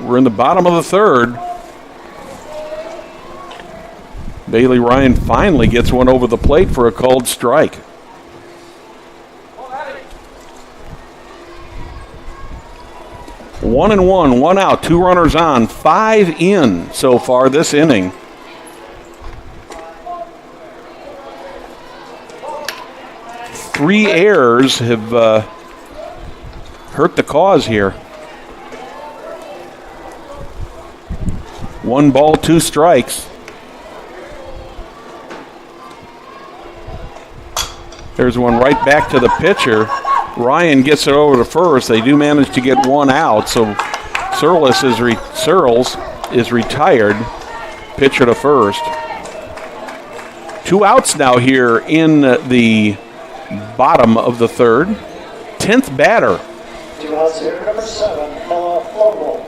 We're in the bottom of the third. Bailey Ryan finally gets one over the plate for a called strike. One and one out, 2 runners on, 5 in so far this inning. Three errors have hurt the cause here. 1 ball, 2 strikes. There's one right back to the pitcher. Ryan gets it over to first. They do manage to get 1 out, so Searles is retired. Pitcher to first. 2 outs now here in the bottom of the third. 10th batter. 2 outs here, number 7, Ella Orville.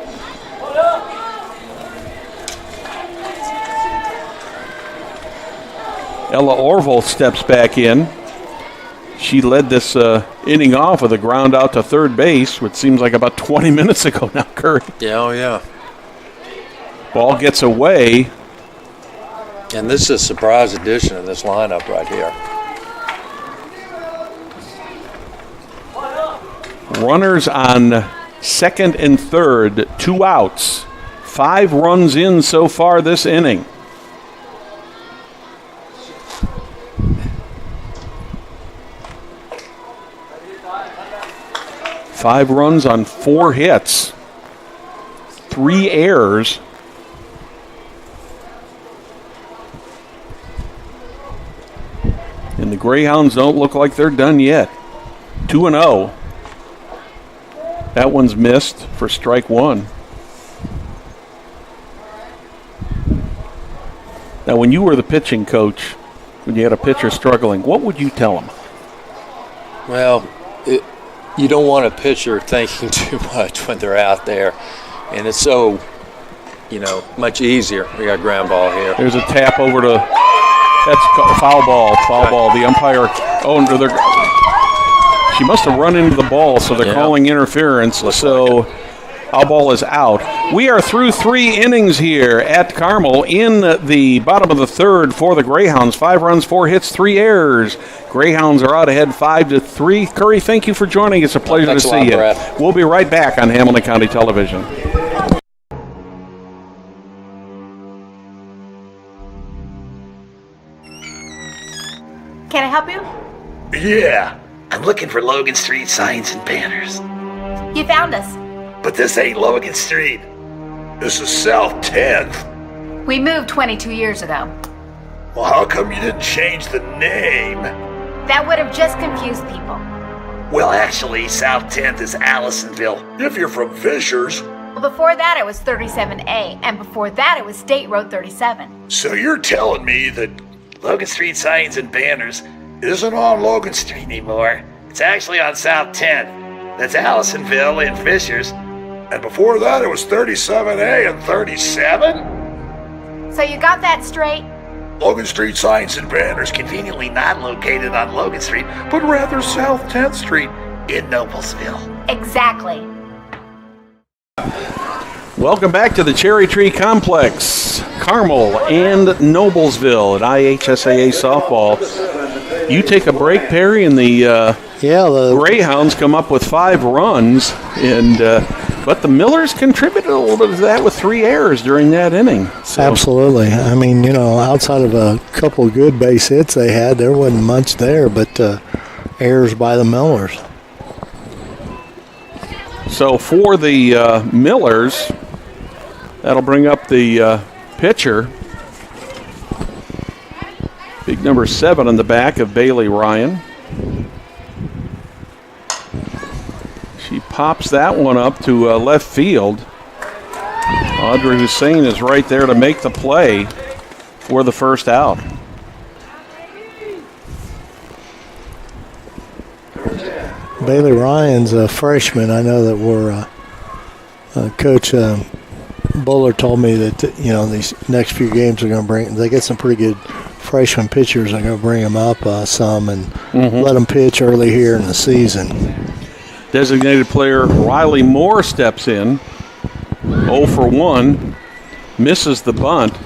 Ella Orville steps back in. She led this inning off with a ground out to third base, which seems like about 20 minutes ago now, Curry. Yeah, oh yeah. Ball gets away. And this is a surprise addition in this lineup right here. Runners on second and third, 2 outs. 5 runs in so far this inning. Five runs on 4 hits, 3 errors. And the Greyhounds don't look like they're done yet. 2-0. That one's missed for strike 1. Now, when you were the pitching coach, when you had a pitcher struggling, what would you tell him? Well, you don't want a pitcher thinking too much when they're out there. And it's so, much easier. We got a ground ball here. There's a tap over to, that's foul ball. The umpire, she must have run into the ball, so they're calling interference. So foul ball is out. We are through 3 innings here at Carmel in the bottom of the third for the Greyhounds. 5 runs, 4 hits, 3 errors. Greyhounds are out ahead 5-3. Curry, thank you for joining. It's a pleasure to see you. Brad. We'll be right back on Hamilton County Television. Can I help you? Yeah, I'm looking for Logan Street signs and banners. You found us. But this ain't Logan Street. This is South 10th. We moved 22 years ago. Well, how come you didn't change the name? That would have just confused people. Well, actually, South 10th is Allisonville, if you're from Fishers. Well, before that it was 37A, and before that it was State Road 37. So you're telling me that Logan Street signs and banners isn't on Logan Street anymore? It's actually on South 10th. That's Allisonville and Fishers. And before that it was 37A and 37? So you got that straight? Logan Street signs and banners conveniently not located on Logan Street, but rather South 10th Street in Noblesville. Exactly. Welcome back to the Cherry Tree Complex, Carmel and Noblesville at IHSAA softball. You take a break, Perry, and the Greyhounds come up with 5 runs, and but the Millers contributed a little bit to that with 3 errors during that inning. So. Absolutely. I mean, outside of a couple of good base hits they had, there wasn't much there, but errors by the Millers. So for the Millers, that'll bring up the pitcher. Big number 7 on the back of Bailey Ryan. She pops that one up to left field. Audrey Hussein is right there to make the play for the first out. Bailey Ryan's a freshman. I know that Coach Buller told me that these next few games are going to they get some pretty good freshman pitchers. They're going to bring them up some and let them pitch early here in the season. Designated player Riley Moore steps in. 0 for 1, misses the bunt.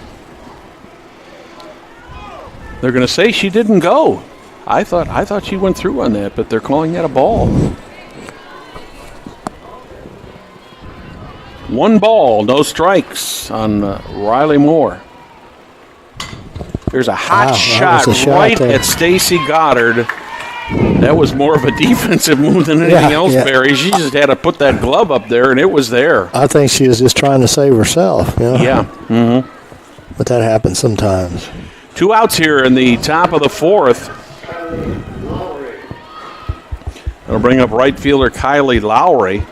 They're going to say she didn't go. I thought she went through on that, but they're calling that a ball. 1 ball, no strikes on Riley Moore. There's a hot shot right at Stacy Goddard. That was more of a defensive move than anything else, Barry. She just had to put that glove up there, and it was there. I think she was just trying to save herself. Yeah. Mm-hmm. But that happens sometimes. 2 outs here in the top of the 4th. That'll bring up right fielder Kylie Lowry.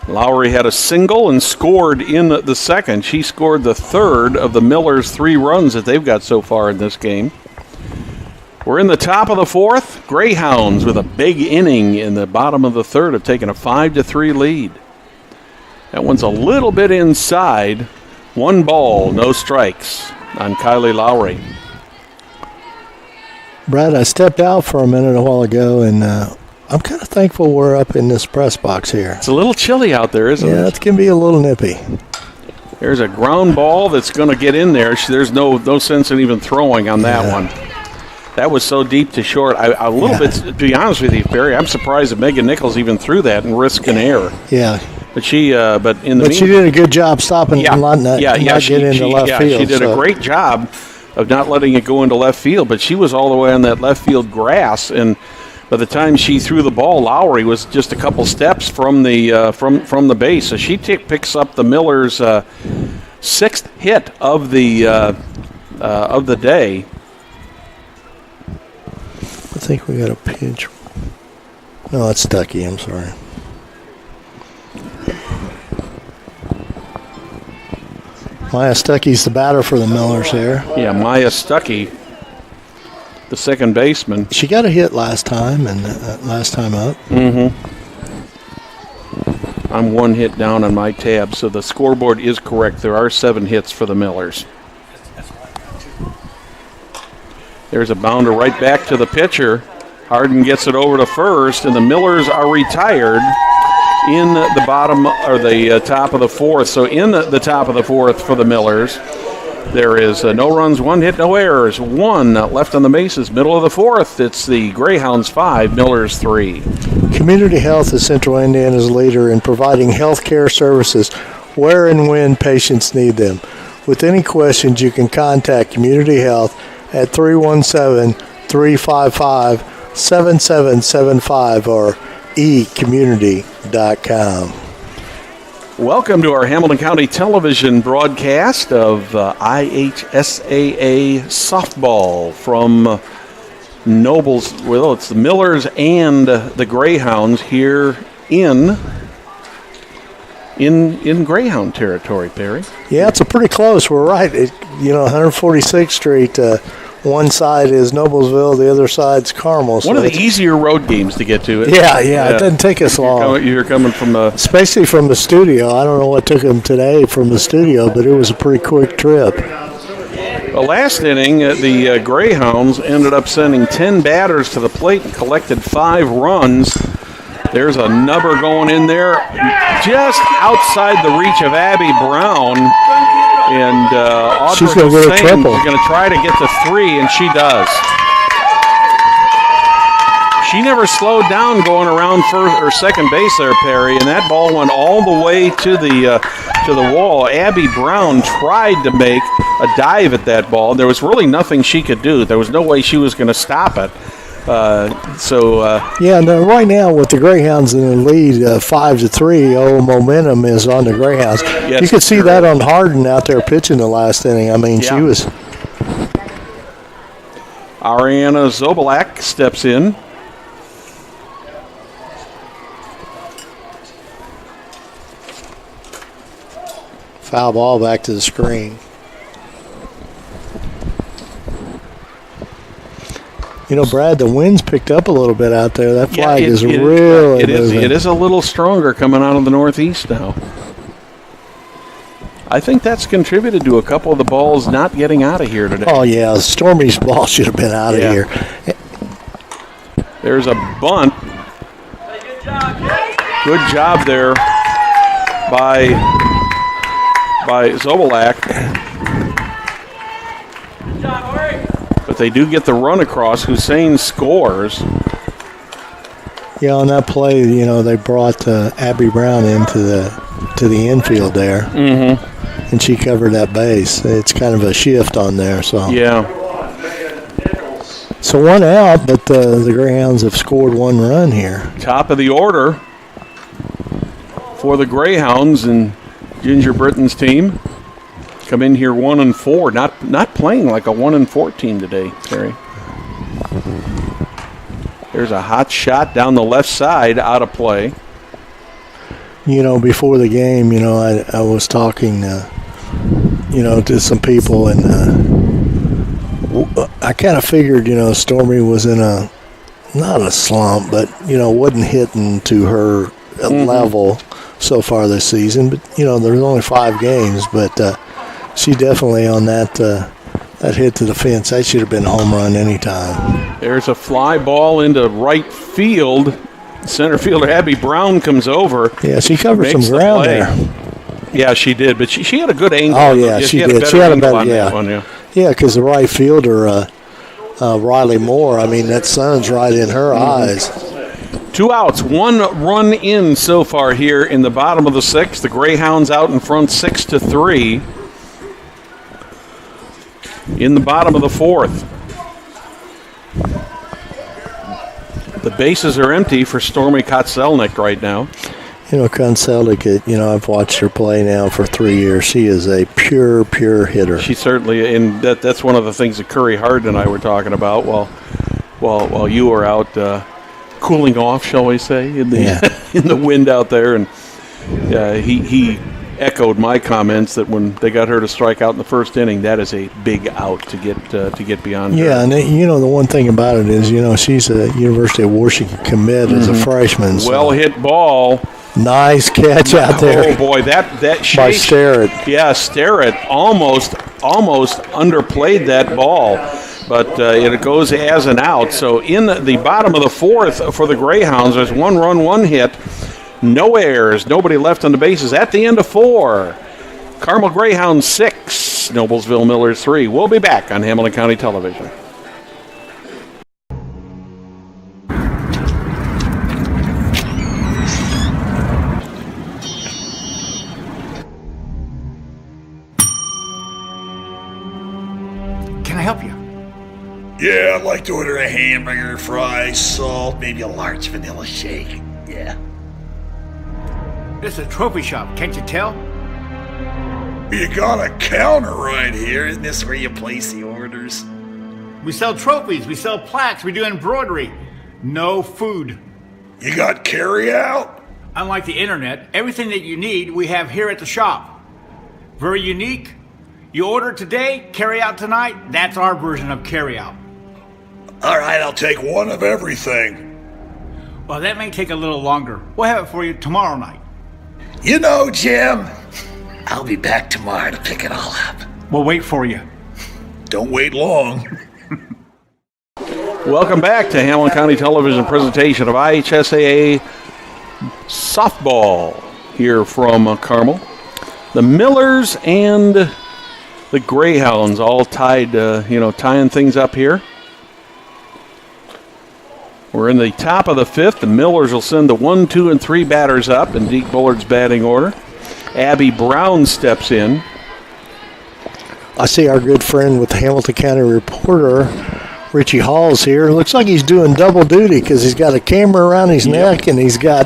Lowry had a single and scored in the second. She scored the third of the Millers' 3 runs that they've got so far in this game. We're in the top of the 4th. Greyhounds with a big inning in the bottom of the 3rd have taken a 5-3 lead. That one's a little bit inside. 1 ball, no strikes on Kylie Lowry. Brad, I stepped out for a minute a while ago, and I'm kind of thankful we're up in this press box here. It's a little chilly out there, isn't it? Yeah, it can be a little nippy. There's a ground ball that's going to get in there. There's no sense in even throwing on that one. That was so deep to short. A little bit, to be honest with you, Barry, I'm surprised that Megan Nichols even threw that and risked an error. Yeah. But she did a good job stopping and letting that not get into left field. She did a great job of not letting it go into left field, but she was all the way on that left field grass, and by the time she threw the ball, Lowry was just a couple steps from the from the base. So she picks up the Millers' 6th hit of the day. I think we got a pitch. No, it's Stuckey. I'm sorry. Maya Stuckey's the batter for the Millers here. Yeah, Maya Stuckey, the second baseman. She got a hit last time and last time up. Mm-hmm. I'm 1 hit down on my tab, so the scoreboard is correct. There are 7 hits for the Millers. There's a bounder right back to the pitcher. Harden gets it over to first, and the Millers are retired in the bottom or the top of the 4th. So in the top of the 4th for the Millers, there is no runs, 1 hit, no errors, 1 left on the bases. Middle of the 4th, it's the Greyhounds 5, Millers 3. Community Health is Central Indiana's leader in providing health care services where and when patients need them. With any questions, you can contact Community Health at 317-355 7775 or ecommunity.com. Welcome to our Hamilton County Television broadcast of IHSAA softball from Noblesville. It's the Millers and the Greyhounds here in Greyhound territory, Perry. Yeah, it's a pretty close. We're right. 146th Street. One side is Noblesville, the other side's Carmel. One of the easier road games to get to. Yeah. It doesn't take us long. You're coming from the... Especially from the studio. I don't know what took them today from the studio, but it was a pretty quick trip. The last inning, the Greyhounds ended up sending 10 batters to the plate and collected 5 runs. There's a number going in there just outside the reach of Abby Brown. And she's going to get a triple. She's going to try to get to 3, and she does. She never slowed down going around first or second base there, Perry, and that ball went all the way to the wall. Abby Brown tried to make a dive at that ball. There was really nothing she could do. There was no way she was going to stop it. Right now with the Greyhounds in the lead, 5-3, momentum is on the Greyhounds. Yes, you could see that on Harden out there pitching the last inning. I mean, she was. Ariana Zobalak steps in. Foul ball back to the screen. Brad, the wind's picked up a little bit out there. That flag is really moving. It is a little stronger coming out of the northeast now. I think that's contributed to a couple of the balls not getting out of here today. Oh, yeah. Stormy's ball should have been out of here. There's a bunt. Good job there by Zobalak. But they do get the run across. Hussein scores. Yeah, on that play, they brought Abby Brown into the infield there, and she covered that base. It's kind of a shift on there. So So 1 out, but the Greyhounds have scored 1 run here. Top of the order for the Greyhounds and Ginger Britton's team. Come in here 1-4, not playing like a 1-4 team today, Terry. There's a hot shot down the left side, out of play. Before the game, I was talking, to some people, and I kind of figured, Stormy was in not a slump, but wasn't hitting to her level so far this season. But there's only 5 games, but. She definitely on that hit to the fence. That should have been a home run anytime. There's a fly ball into right field. Center fielder Abby Brown comes over. Yeah, she covered some ground there. Yeah, she did, but she had a good angle. Oh, yeah, she did. She had a better, Yeah, because the right fielder, Riley Moore, I mean, that sun's right in her eyes. 2 outs, 1 run in so far here in the bottom of the 6th. The Greyhounds out in front 6-3. In the bottom of the 4th. The bases are empty for Stormy Kotzelnik right now. Kotzelnik, I've watched her play now for 3 years. She is a pure hitter. She certainly, and that's one of the things that Curry Harden and I were talking about while you were out cooling off, shall we say, in the wind out there. And he echoed my comments that when they got her to strike out in the first inning, that is a big out to get beyond her. Yeah, and the one thing about it is, she's a University of Washington commit as a freshman. So. Well hit ball. Nice catch out there. Oh boy, that by Sterrett. Yeah, Sterrett almost underplayed that ball, but it goes as an out. So in the bottom of the 4th for the Greyhounds, there's 1 run, 1 hit. No errors, nobody left on the bases at the end of 4. Carmel Greyhounds 6, Noblesville Millers 3. We'll be back on Hamilton County Television. Can I help you? Yeah, I'd like to order a hamburger, fries, salt, maybe a large vanilla shake. Yeah. This is a trophy shop, can't you tell? You got a counter right here. Isn't this where you place the orders? We sell trophies, we sell plaques, we do embroidery. No food. You got carry out? Unlike the internet, everything that you need we have here at the shop. Very unique. You order today, carry out tonight. That's our version of carry out. All right, I'll take one of everything. Well, that may take a little longer. We'll have it for you tomorrow night. You know, Jim, I'll be back tomorrow to pick it all up. We'll wait for you. Don't wait long. Welcome back to Hamilton County Television presentation of IHSAA softball here from Carmel. The Millers and the Greyhounds all tied, tying things up here. We're in the top of the fifth. The Millers will send the 1, 2, and 3 batters up in Deke Bullard's batting order. Abby Brown steps in. I see our good friend with the Hamilton County Reporter, Richie Hall's here. Looks like he's doing double duty because he's got a camera around his neck and he's got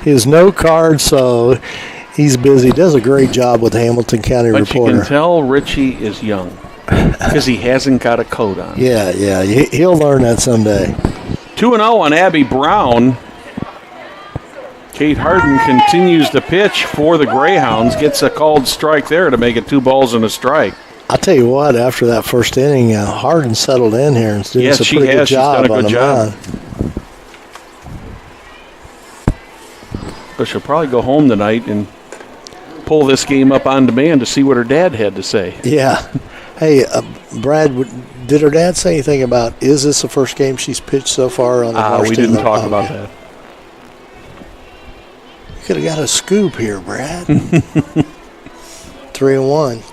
his note card, so he's busy. Does a great job with the Hamilton County Reporter. You can tell Richie is young because he hasn't got a coat on. Yeah, he'll learn that someday. 2-0 on Abby Brown. Kate Harden continues to pitch for the Greyhounds. Gets a called strike there to make it 2 balls and a strike. I'll tell you what, after that first inning, Harden settled in here and doing a pretty good job. She's done a good job. But she'll probably go home tonight and pull this game up on demand to see what her dad had to say. Yeah. Hey, Brad, did her dad say anything about, is this the first game she's pitched so far on the varsity? We didn't talk about that. You could have got a scoop here, Brad. 3-1.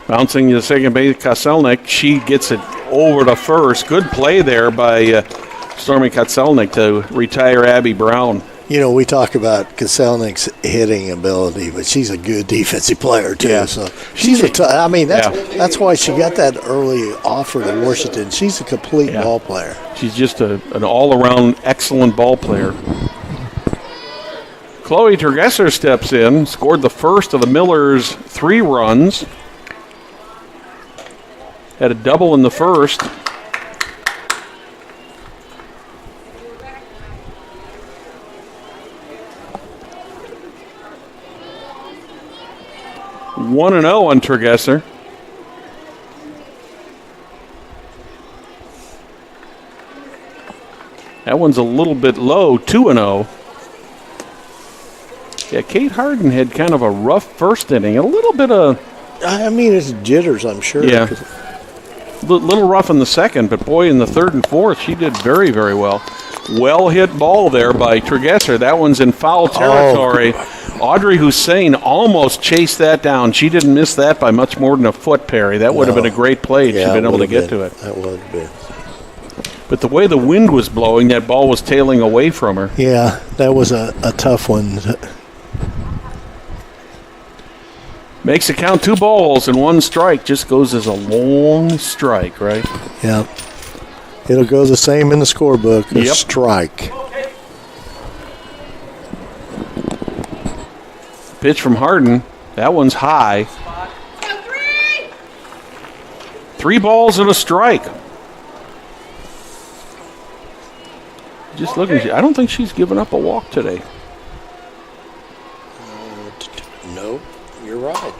Bouncing to second base, Koselnik. She gets it over to first. Good play there by Stormy Koselnik to retire Abby Brown. You know, we talk about Koselnik's hitting ability, but she's a good defensive player too. Yeah. So she's that's why she got that early offer to Washington. She's a complete ball player. She's just an all-around excellent ball player. Chloe Tergesser steps in, scored the first of the Millers' 3 runs. Had a double in the first. One and 0 on Tergesser. That one's a little bit low, 2-0. Yeah, Kate Harden had kind of a rough first inning. A little bit of... I mean, it's jitters, I'm sure. Yeah. Little rough in the second, but boy, in the third and fourth, she did very, very well. Well hit ball there by Tergesser. That one's in foul territory. Audrey Hussein almost chased that down. She didn't miss that by much more than a foot, Perry. That would have been a great play if she'd been able to get to it. That would have been. But the way the wind was blowing, that ball was tailing away from her. Yeah, that was a tough one. Makes it count 2 balls and 1 strike. Just goes as a long strike, right? Yeah. It'll go the same in the scorebook. A strike. Pitch from Harden. That one's high. 3 balls and a strike. Just looking. I don't think she's given up a walk today. Nope. You're right.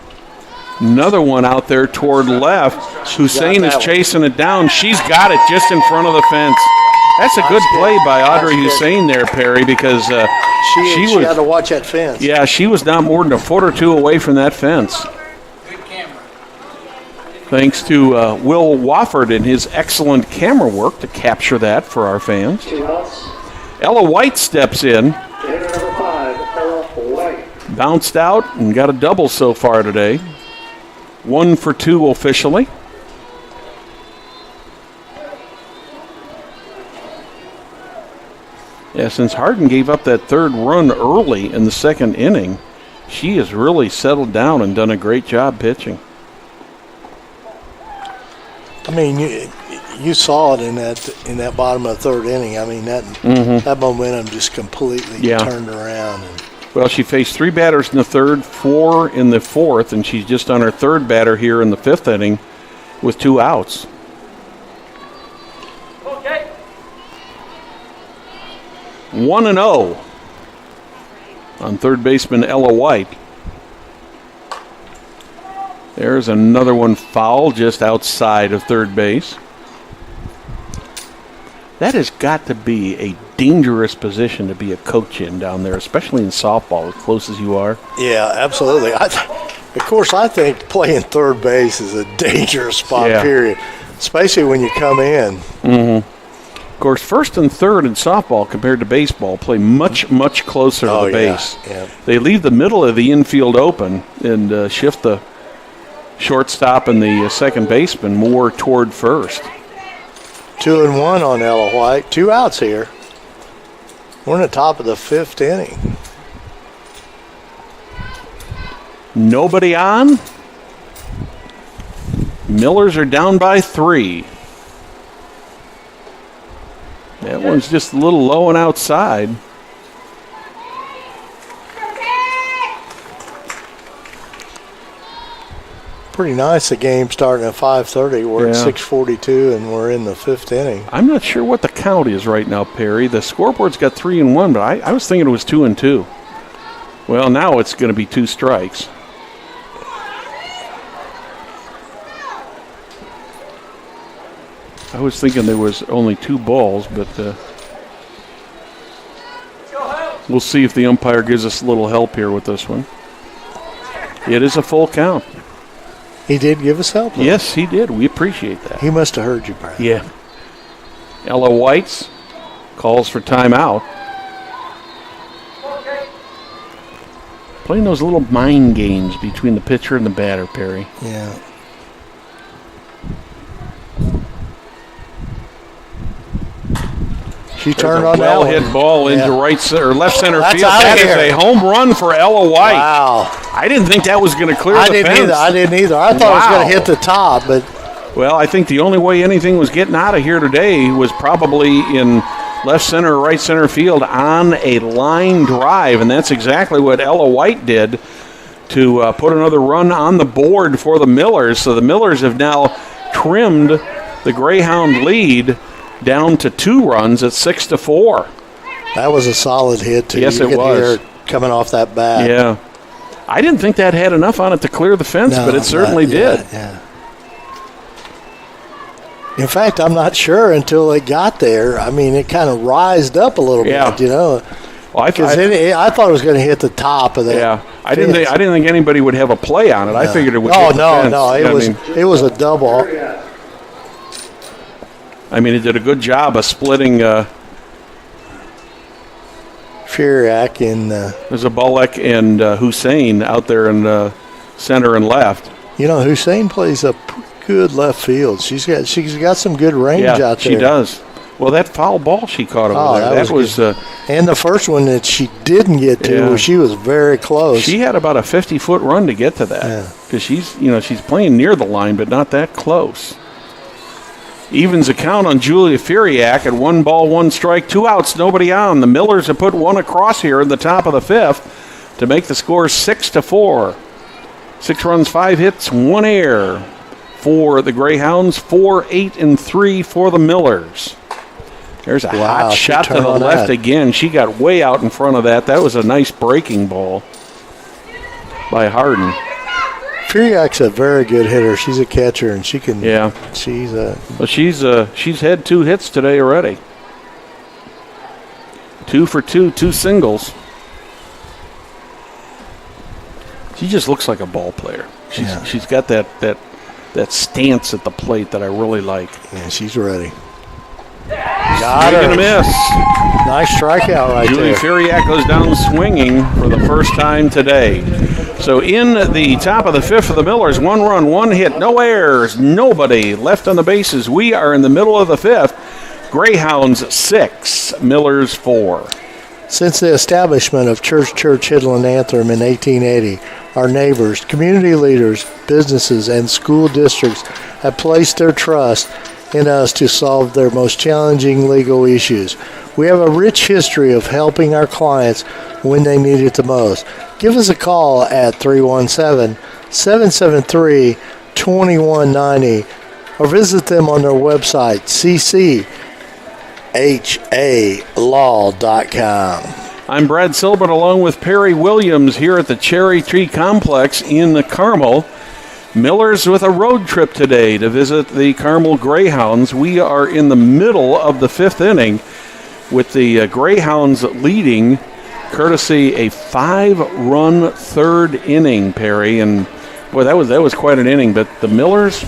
Another one out there toward left. Hussein is chasing it down. She's got it just in front of the fence. That's a good play by Audrey Hussein there, Perry, because she had to watch that fence. Yeah, she was not more than a foot or 2 away from that fence. Good camera. Thanks to Will Wofford and his excellent camera work to capture that for our fans. Ella White steps in. Bounced out and got a double so far today. 1 for 2 officially. Yeah, since Harden gave up that 3rd run early in the 2nd inning, she has really settled down and done a great job pitching. mean, you saw it in that bottom of the third inning. I mean, that momentum just completely turned around. Well, she faced 3 batters in the third, 4 in the fourth, and she's just on her 3rd batter here in the 5th inning with 2 outs. Okay. 1-0 on third baseman Ella White. There's another one foul just outside of third base. That has got to be a dangerous position to be a coach in down there, especially in softball, as close as you are. Yeah, absolutely. Of course, I think playing third base is a dangerous spot, period, especially when you come in. Of course, first and third in softball compared to baseball play much, much closer to the base. Yeah. They leave the middle of the infield open and shift the shortstop and the second baseman more toward first. 2-1 on Ella White. 2 outs here. We're in the top of the 5th inning. Nobody on. Millers are down by 3. That one's just a little low and outside. Pretty nice, the game starting at 5:30. We're at 6:42, and we're in the 5th inning. I'm not sure what the count is right now, Perry. The scoreboard's got 3-1, but I was thinking it was 2-2. Well, now it's going to be 2 strikes. I was thinking there was only 2 balls, but we'll see if the umpire gives us a little help here with this one. It is a full count. He did give us help, though. Yes, he did. We appreciate that. He must have heard you, Brad. Yeah. Ella White's calls for timeout. Playing those little mind games between the pitcher and the batter, Perry. Yeah. She turned on that one. Well-hit ball into left center That's field. That is a home run for Ella White. Wow. I didn't think that was going to clear the fence. I didn't either. I thought it was going to hit the top, but. Well, I think the only way anything was getting out of here today was probably in left center or right center field on a line drive, and that's exactly what Ella White did to put another run on the board for the Millers. So the Millers have now trimmed the Greyhound lead down to 2 runs at 6-4. That was a solid hit, too. Yes, you it was. Hear it coming off that bat. Yeah. I didn't think that had enough on it to clear the fence, but it certainly did. Yeah. In fact, I'm not sure until it got there. I mean, it kind of rised up a little bit, you know. Well, I thought it was going to hit the top of that. Yeah, I didn't think anybody would have a play on it. No. I figured it would. It was a double. I mean, it did a good job of splitting. Furiak and there's a Bullock and Hussein out there in center and left. You know, Hussein plays a good left field. She's got some good range out there. She does. Well, that foul ball she caught over there. That was and the first one that she didn't get to, she was very close. She had about a 50-foot run to get to that because she's playing near the line, but not that close. Evens the count on Julia Furiak at 1 ball, 1 strike, 2 outs, nobody on. The Millers have put 1 across here in the top of the 5th to make the score 6-4. 6 runs, 5 hits, 1 error for the Greyhounds, 4, 8, and 3 for the Millers. There's a hot shot to the left again. She got way out in front of that. That was a nice breaking ball by Harden. Furiak's a very good hitter. She's a catcher, and she can. Yeah. She's had 2 hits today already. 2 for 2, 2 singles. She just looks like a ball player. She's got that stance at the plate that I really like. Yeah, she's ready. Got her. A miss. Nice strikeout right Julie there. Furiak goes down swinging for the first time today. So in the top of the 5th for the Millers, 1 run, 1 hit, no errors, nobody left on the bases. We are in the middle of the 5th. Greyhounds 6, Millers 4. Since the establishment of Church Hiddle and Anthem in 1880, our neighbors, community leaders, businesses, and school districts have placed their trust in us to solve their most challenging legal issues. We have a rich history of helping our clients when they need it the most. Give us a call at 317-773-2190 or visit them on their website, cchalaw.com. I'm Brad Silbert along with Perry Williams here at the Cherry Tree Complex in the Carmel. Miller's with a road trip today to visit the Carmel Greyhounds. We are in the middle of the 5th inning with the Greyhounds leading courtesy a 5-run 3rd inning, Perry. And boy, that was quite an inning. But the Millers,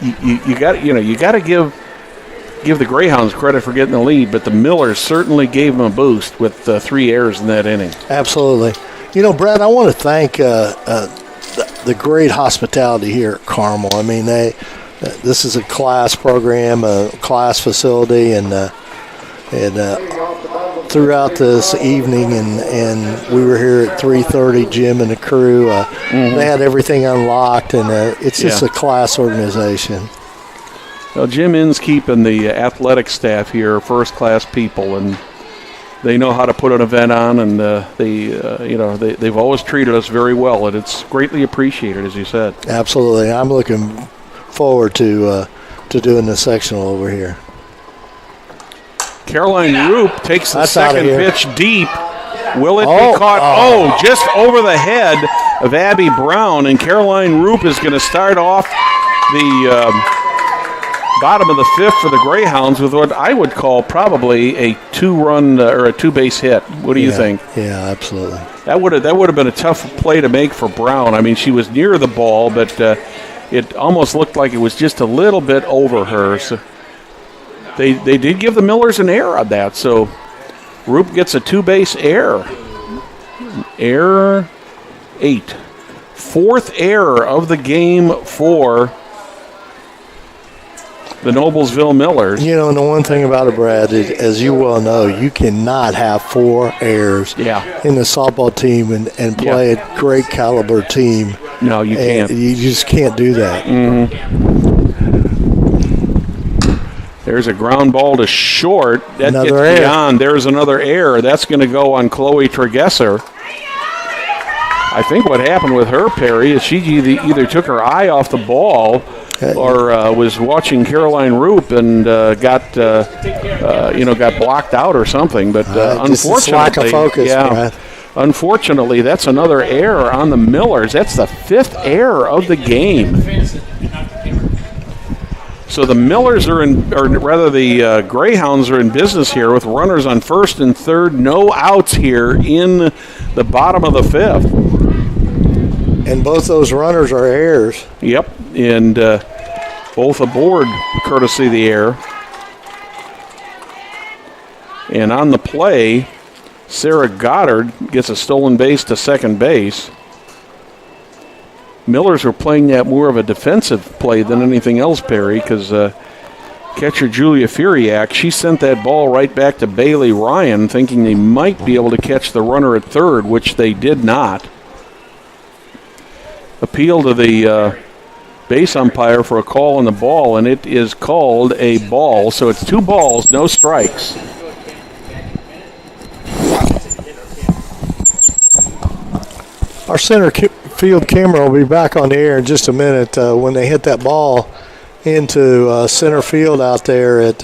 you got to give the Greyhounds credit for getting the lead, but the Millers certainly gave them a boost with 3 errors in that inning. Absolutely. Brad, I want to thank the great hospitality here at Carmel. I mean, this is a class program, a class facility, and throughout this evening, and we were here at 3:30. Jim and the crew, they had everything unlocked, and it's just a class organization. Well, Jim Inskeep and the athletic staff here are first-class people, and they know how to put an event on, and they've always treated us very well, and it's greatly appreciated, as you said. Absolutely. I'm looking forward to doing the sectional over here. Caroline Roop takes the second pitch deep. Will it be caught? Just over the head of Abby Brown, and Caroline Roop is going to start off the bottom of the 5th for the Greyhounds with what I would call probably a 2-run or a 2-base hit. What do you think? Yeah, absolutely. That would have been a tough play to make for Brown. I mean, she was near the ball, but it almost looked like it was just a little bit over her. So they did give the Millers an error on that. So Roop gets a 2-base error. Error 8. 4th error of the game for the Noblesville Millers. And the one thing about it, Brad, is, as you well know, you cannot have 4 errors in the softball team and play a great caliber team. No, you can't. You just can't do that. Mm-hmm. There's a ground ball to short. That gets beyond. There's another error. That's going to go on Chloe Tregesser. I think what happened with her, Perry, is she either took her eye off the ball or was watching Caroline Roop and got blocked out or something. But unfortunately, lack of focus, Brad. Unfortunately, that's another error on the Millers. That's the 5th error of the game. So the Millers the Greyhounds are in business here with runners on 1st and 3rd, no outs here in the bottom of the 5th. And both those runners are errors. Yep, and both aboard courtesy of the error. And on the play, Sarah Goddard gets a stolen base to second base. Millers were playing that more of a defensive play than anything else, Perry, because catcher Julia Furiak, she sent that ball right back to Bailey Ryan, thinking they might be able to catch the runner at 3rd, which they did not. Appeal to the base umpire for a call on the ball, and it is called a ball. So it's 2 balls, no strikes. Our center field camera will be back on the air in just a minute when they hit that ball into center field out there. It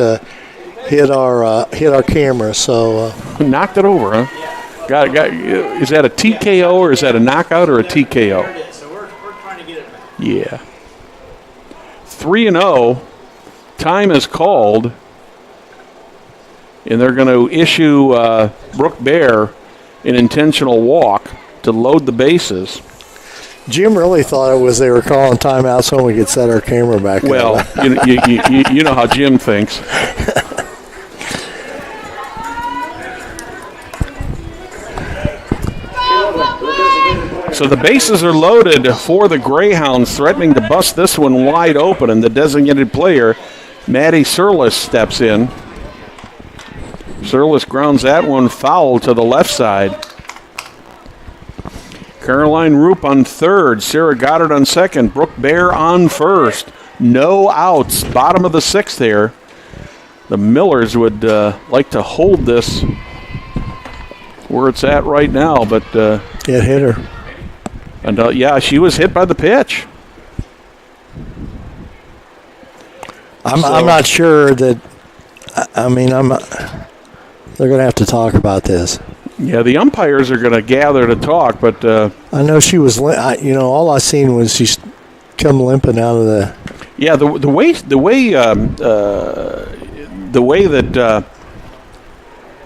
hit our camera. So knocked it over, huh? Got. Is that a TKO or is that a knockout or a TKO? So we're trying to get it back. Yeah. 3-0. Time is called, and they're going to issue Brooke Bear an intentional walk to load the bases. Jim really thought it was they were calling timeout so we could set our camera back. Well, you know how Jim thinks. So the bases are loaded for the Greyhounds, threatening to bust this one wide open, and the designated player, Maddie Surlis, steps in. Surlis grounds that one foul to the left side. Caroline Roop on third. Sarah Goddard on second. Brooke Bear on first. No outs. Bottom of the sixth there. The Millers would like to hold this where it's at right now, but it hit her. And yeah, she was hit by the pitch. I'm not sure that. I mean, they're going to have to talk about this. Yeah, the umpires are going to gather to talk, but I know she was. All I seen was she's come limping out of the. Yeah, the way that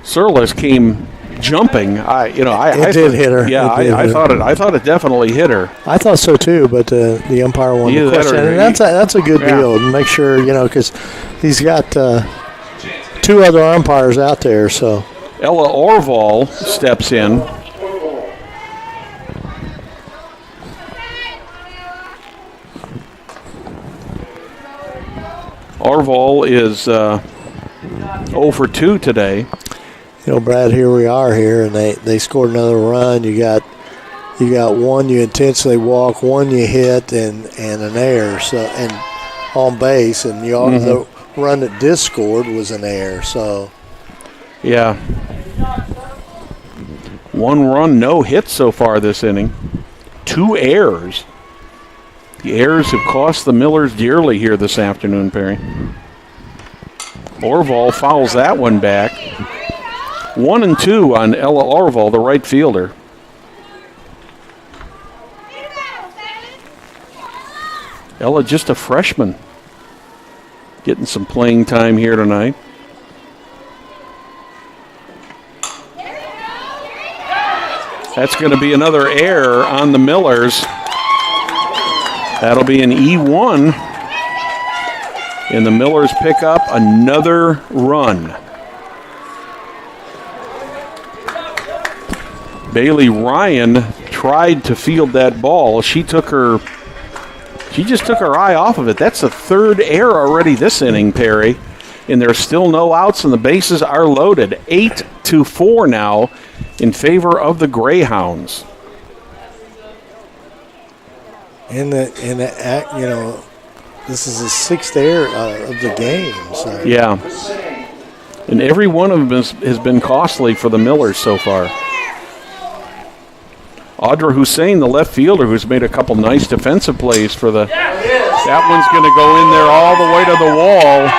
Surlis came jumping, I did hit her. Yeah, I thought it definitely hit her. I thought so too, but the umpire wanted to question it. And that's a good deal. To make sure because he's got two other umpires out there. So Ella Orval steps in. Orval is 0 for 2 today. Brad, here we are here, and they scored another run. You got one you intentionally walk, one you hit, and an error. So and on base, and the run that Dis scored was an error. So yeah, one run, no hits so far this inning. 2 errors. The errors have cost the Millers dearly here this afternoon, Perry. Orval fouls that one back. 1 and 2 on Ella Orval, the right fielder. Ella just a freshman. Getting some playing time here tonight. That's going to be another error on the Millers. That'll be an E1. And the Millers pick up another run. Bailey Ryan tried to field that ball. She just took her eye off of it. That's the 3rd error already this inning, Perry. And there's still no outs and the bases are loaded. 8-4 now in favor of the Greyhounds. This is the 6th error of the game. So. Yeah. And every one of them has been costly for the Millers so far. Audra Hussein, the left fielder, who's made a couple nice defensive plays for the. That one's going to go in there all the way to the wall.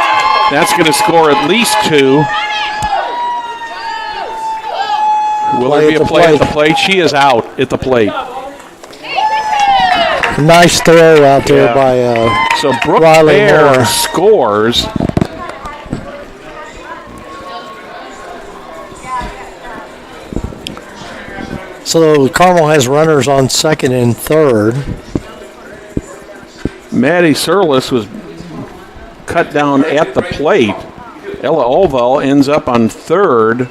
That's going to score at least 2. Will there be a play at the plate? She is out at the plate. Nice throw out there by so Brooke Riley Bear Moore. Scores. So Carmel has runners on second and third. Maddie Surlis was cut down at the plate. Ella Orval ends up on third.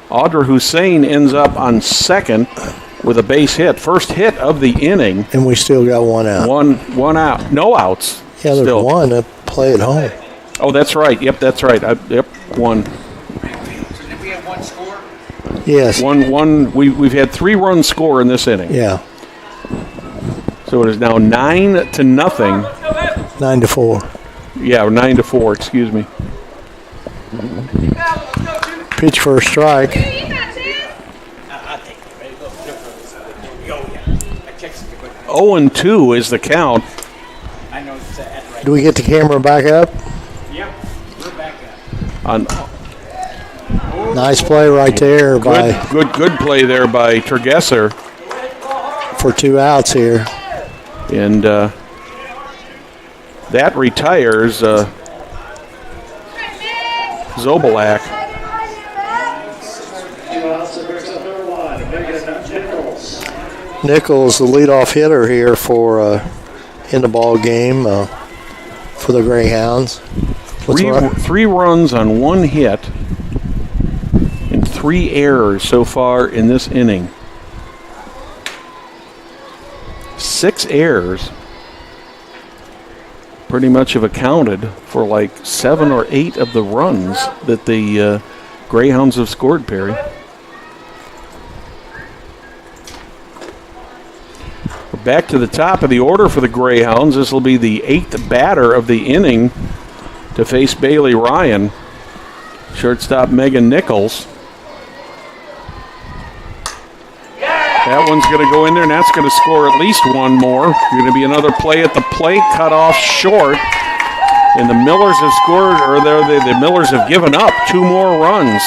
Audra Hussein ends up on second with a base hit. First hit of the inning. And we still got one out. One out. No outs. Yeah, there's still. one to play at home. Oh, that's right. Yep, that's right. One. So did we have one score? Yes. One. We've had 3 runs score in this inning. Yeah. So it is now 9-0. 9-4. Yeah, 9-4. Excuse me. Pitch for a strike. 0-2 is the count. Do we get the camera back up? Yep, we're back up. Nice play right there by Good play there by Tergesser. for 2 outs here. And that retires Zobalak. Nichols, the leadoff hitter here for in the ball game for the Greyhounds. 3 runs on 1 hit and 3 errors so far in this inning. 6 errors pretty much have accounted for like 7 or 8 of the runs that the Greyhounds have scored, Perry. We're back to the top of the order for the Greyhounds. This will be the 8th batter of the inning to face Bailey Ryan. Shortstop Megan Nichols. That one's going to go in there, and that's going to score at least one more. Going to be another play at the plate, cut off short. And the Millers have scored, or the Millers have given up 2 more runs.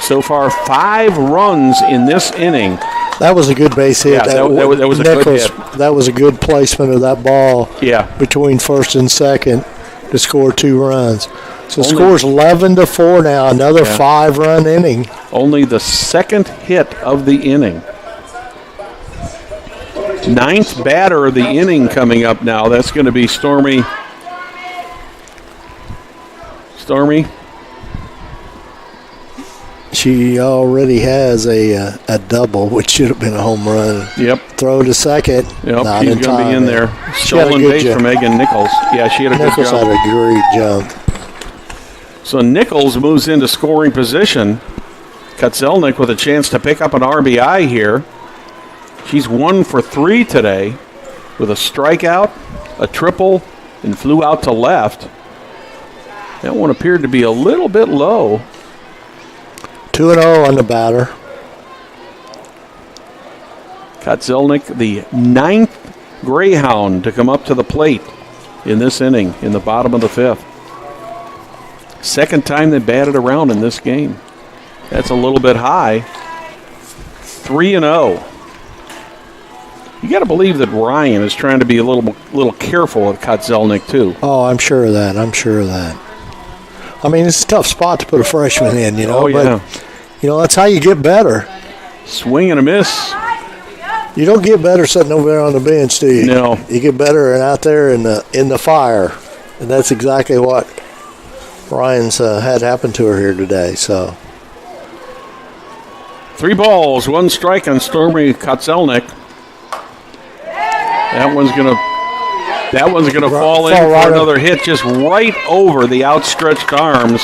So far, 5 runs in this inning. That was a good base hit. Yeah, that was a good hit. That was a good placement of that ball between first and second to score 2 runs. So scores 11-4 now, another 5-run inning. Only the second hit of the inning. 9th batter of the inning coming up now. That's going to be Stormy. She already has a double, which should have been a home run. Yep. Throw to second. Yep, not she's in going to be time, in there. Stolen base from Megan Nichols. Yeah, she had a good jump. Nichols had a great jump. So Nichols moves into scoring position. Kutzelnik with a chance to pick up an RBI here. She's 1 for 3 today with a strikeout, a triple, and flew out to left. That one appeared to be a little bit low. 2-0 on the batter. Kutzelnik, the 9th Greyhound to come up to the plate in this inning in the bottom of the 5th. Second time they batted around in this game. That's a little bit high. 3-0. You got to believe that Ryan is trying to be a little careful with Kutzelnik too. Oh, I'm sure of that. I mean, it's a tough spot to put a freshman in, you know. Oh, yeah. But, you know, that's how you get better. Swing and a miss. You don't get better sitting over there on the bench, do you? No. You get better and out there in the fire. And that's exactly what Ryan's had happen to her here today. So 3 balls, 1 strike on Stormy Kutzelnik. That one's gonna fall in for right another hit, just right over the outstretched arms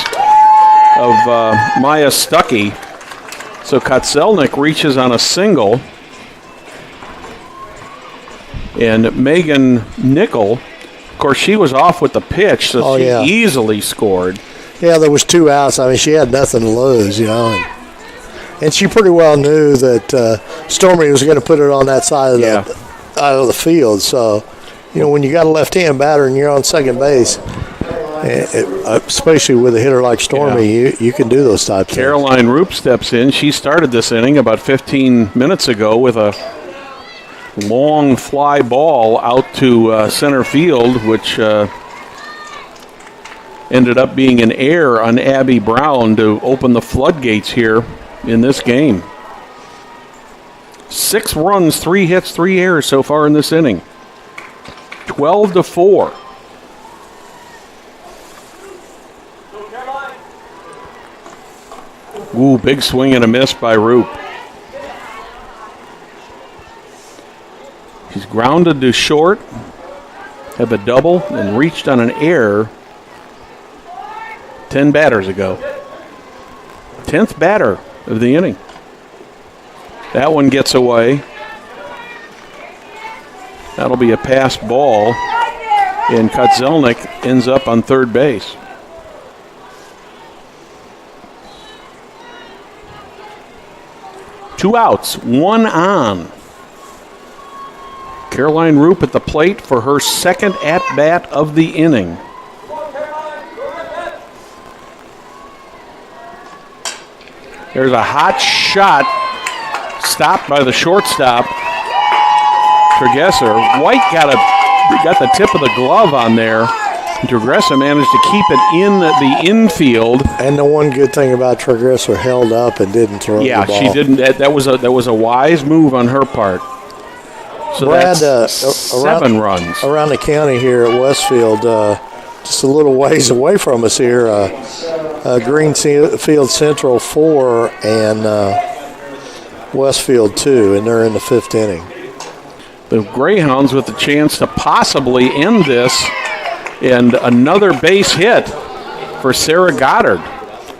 of Maya Stuckey. So Kutzelnik reaches on a single, and Megan Nickel, of course, she was off with the pitch, so she easily scored. Yeah, there was 2 outs. I mean, she had nothing to lose, you know. And she pretty well knew that Stormy was going to put it on that side of the field. So, you know, when you got a left-hand batter and you're on second base, especially with a hitter like Stormy, you can do those types of things. Caroline Roop steps in. She started this inning about 15 minutes ago with a long fly ball out to center field, which ended up being an error on Abby Brown to open the floodgates here in this game. 6 runs, 3 hits, 3 errors so far in this inning. 12-4. Ooh, big swing and a miss by Roop. She's grounded to short, have a double, and reached on an error 10 batters ago. 10th batter of the inning. That one gets away. That'll be a pass ball, and Kutzelnik ends up on third base. Two outs, 1 on. Caroline Roop at the plate for her second at-bat of the inning. There's a hot shot, stopped by the shortstop, Tregesser. White got the tip of the glove on there. Tregesser managed to keep it in the infield. And the one good thing about Tregesser, held up and didn't throw the ball. Yeah, she didn't. That was a wise move on her part. So Brad, that's 7 runs. Around the county here at Westfield, just a little ways away from us here, Greenfield Central 4 and Westfield 2, and they're in the 5th inning. The Greyhounds with the chance to possibly end this, and another base hit for Sarah Goddard.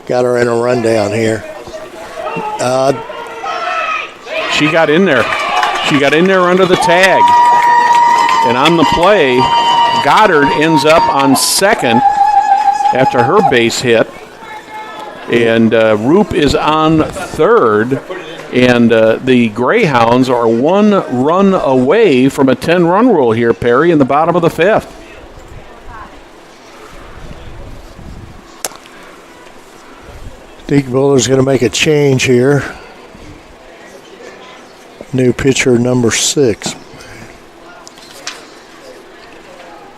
got her in a rundown here. She got in there. She got in there under the tag. And on the play, Goddard ends up on second after her base hit. And Roop is on third. And the Greyhounds are 1 run away from a 10-run rule here, Perry, in the bottom of the 5th. Deke Buller's going to make a change here. New pitcher number 6.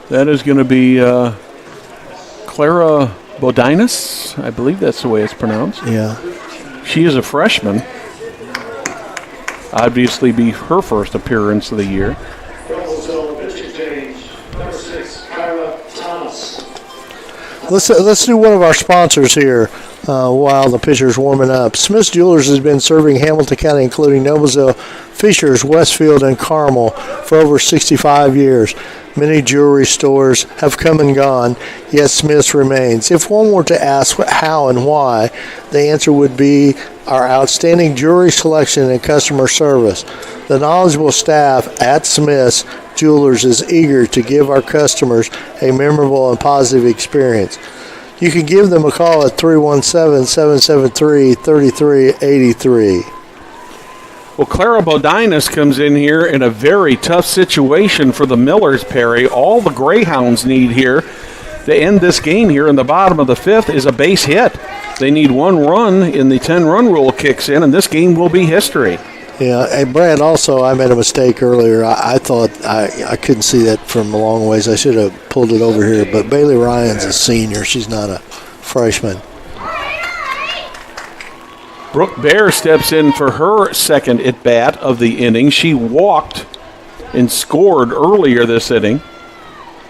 That is going to be Clara Bodinas. I believe that's the way it's pronounced. Yeah. She is a freshman. Obviously be her first appearance of the year. Let's do one of our sponsors here while the pitcher's warming up. Smith's Jewelers has been serving Hamilton County, including Noblesville, Fishers, Westfield, and Carmel for over 65 years. Many jewelry stores have come and gone, yet Smith's remains. If one were to ask how and why, the answer would be our outstanding jewelry selection and customer service. The knowledgeable staff at Smith's Jewelers is eager to give our customers a memorable and positive experience. You can give them a call at 317-773-3383. Well, Clara Bodinas comes in here in a very tough situation for the Millers, Perry. All the Greyhounds need here to end this game here in the bottom of the 5th is a base hit. They need 1 run, and the 10-run rule kicks in, and this game will be history. Yeah, and Brad, also, I made a mistake earlier. I thought I couldn't see that from a long ways. I should have pulled it over here, but Bailey Ryan's a senior. She's not a freshman. Brooke Bear steps in for her second at-bat of the inning. She walked and scored earlier this inning.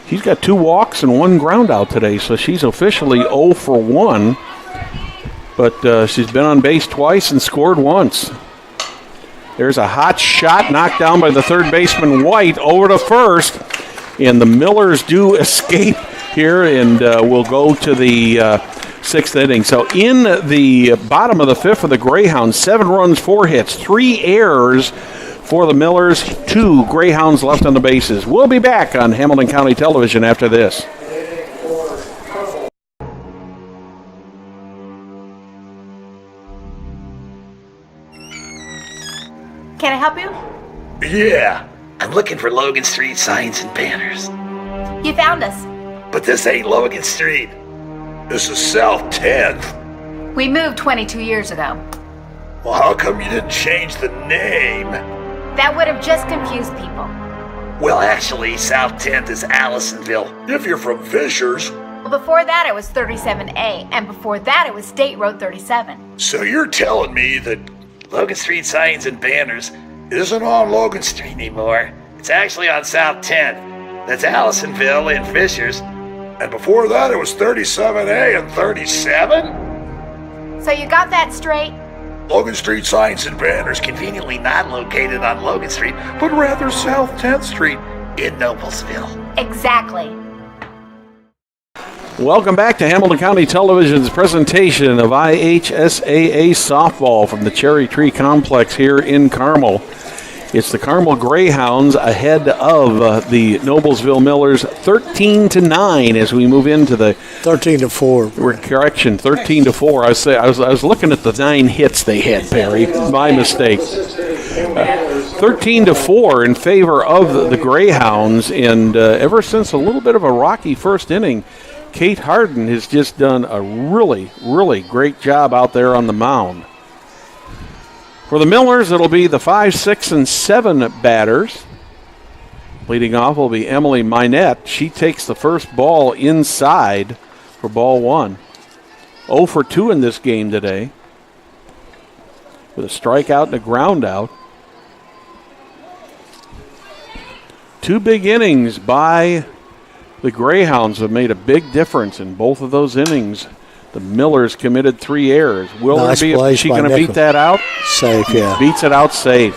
She's got 2 walks and 1 ground out today, so she's officially 0 for 1. But she's been on base twice and scored once. There's a hot shot knocked down by the third baseman White over to first. And the Millers do escape here and will go to the 6th inning. So in the bottom of the 5th for the Greyhounds, 7 runs, 4 hits, 3 errors for the Millers, 2 Greyhounds left on the bases. We'll be back on Hamilton County Television after this. Can I help you? Yeah, I'm looking for Logan Street signs and banners. You found us. But this ain't Logan Street. This is South 10th. We moved 22 years ago. Well, how come you didn't change the name? That would have just confused people. Well, actually, South 10th is Allisonville. If you're from Fishers. Well, before that it was 37A, and before that it was State Road 37. So you're telling me that Logan Street signs and banners isn't on Logan Street anymore. It's actually on South 10th. That's Allisonville and Fishers. And before that, it was 37A and 37? So you got that straight? Logan Street signs and banners conveniently not located on Logan Street, but rather South 10th Street in Noblesville. Exactly. Welcome back to Hamilton County Television's presentation of IHSAA softball from the Cherry Tree Complex here in Carmel. It's the Carmel Greyhounds ahead of the Noblesville Millers 13-9 as we move into the 13-4. Correction, 13-4. I was looking at the 9 hits they had, Perry. My mistake. 13-4 in favor of the Greyhounds, and ever since a little bit of a rocky first inning, Kate Harden has just done a really, really great job out there on the mound. For the Millers, it'll be the 5, 6, and 7 batters. Leading off will be Emily Minette. She takes the first ball inside for ball 1. 0 for 2 in this game today, with a strikeout and a ground out. 2 big innings by the Greyhounds have made a big difference in both of those innings. The Millers committed 3 errors. Is she going to beat that out? Safe, yeah. Beats it out safe.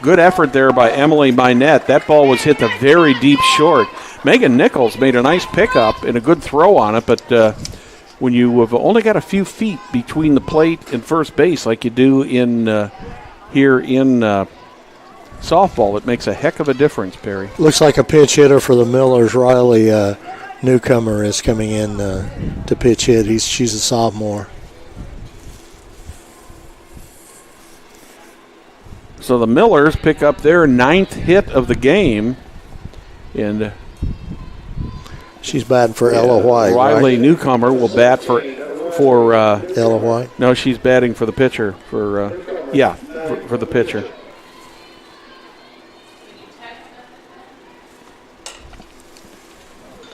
Good effort there by Emily Minette. That ball was hit the very deep short. Megan Nichols made a nice pickup and a good throw on it, but when you have only got a few feet between the plate and first base like you do in here in softball, it makes a heck of a difference, Perry. Looks like a pinch hitter for the Millers. Riley Newcomer is coming in to pitch hit. She's a sophomore. So the Millers pick up their 9th hit of the game, and she's batting for Ella White. Riley right? Newcomer will bat for Ella White. No, she's batting for the pitcher. For the pitcher.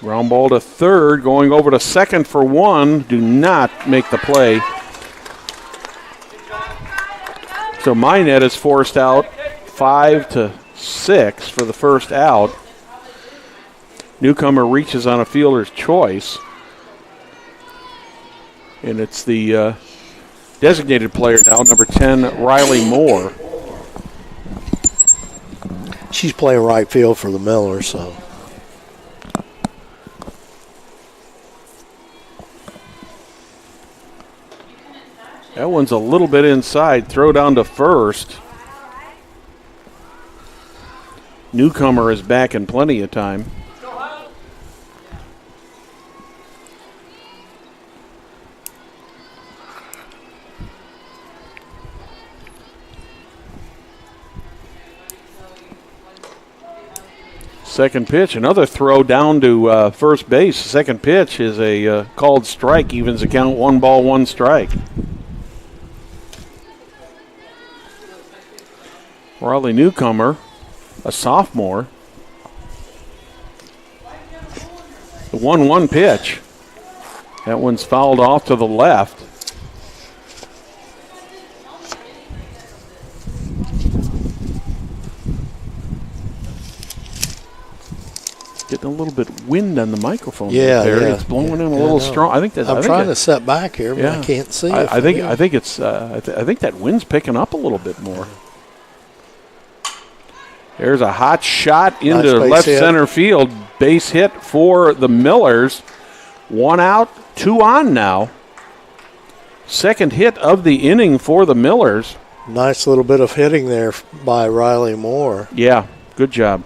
Ground ball to third, going over to second for one. Do not make the play. So Minette is forced out 5-6 for the first out. Newcomer reaches on a fielder's choice. And it's the designated player now, number 10, Riley Moore. She's playing right field for the Millers, so. That one's a little bit inside. Throw down to first. Newcomer is back in plenty of time. Second pitch, another throw down to first base. Second pitch is a called strike, evens the count, 1 ball, 1 strike. Riley Newcomer, a sophomore. The 1-1 pitch. That one's fouled off to the left. Getting a little bit wind on the microphone. Yeah, there. yeah. It's blowing in a little strong. I think that's. I'm trying to set back here, but I can't see. I think it's. I think that wind's picking up a little bit more. There's a hot shot into left center field. Base hit for the Millers. 1 out, 2 on now. Second hit of the inning for the Millers. Nice little bit of hitting there by Riley Moore. Yeah, good job.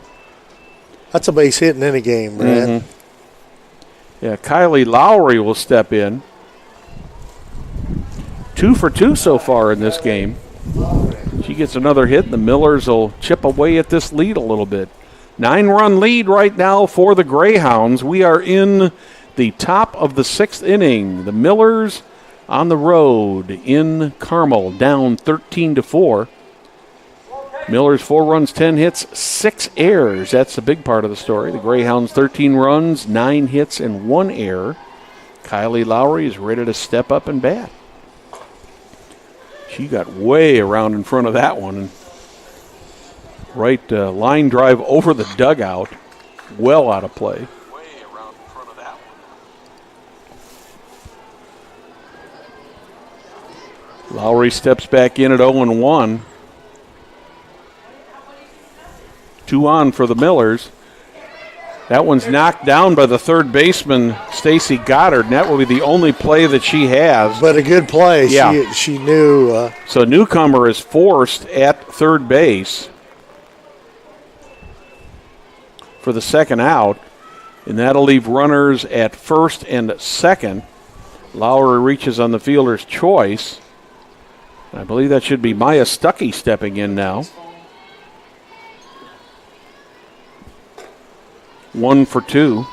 That's a base hit in any game, Brad. Mm-hmm. Yeah, Kylie Lowry will step in. 2 for 2 so far in this game. She gets another hit, and the Millers will chip away at this lead a little bit. 9-run lead right now for the Greyhounds. We are in the top of the 6th inning. The Millers on the road in Carmel, down 13-4. Millers 4 runs, 10 hits, 6 errors. That's the big part of the story. The Greyhounds 13 runs, 9 hits, and 1 error. Kylie Lowry is ready to step up and bat. She got way around in front of that one. And right line drive over the dugout. Well out of play. Way around in front of that one. Lowry steps back in at 0-1. 2 on for the Millers. That one's knocked down by the third baseman, Stacy Goddard, and that will be the only play that she has. But a good play. Yeah. She knew. So Newcomer is forced at third base for the second out, and that'll leave runners at first and second. Lowry reaches on the fielder's choice. I believe that should be Maya Stuckey stepping in now. 1 for 2.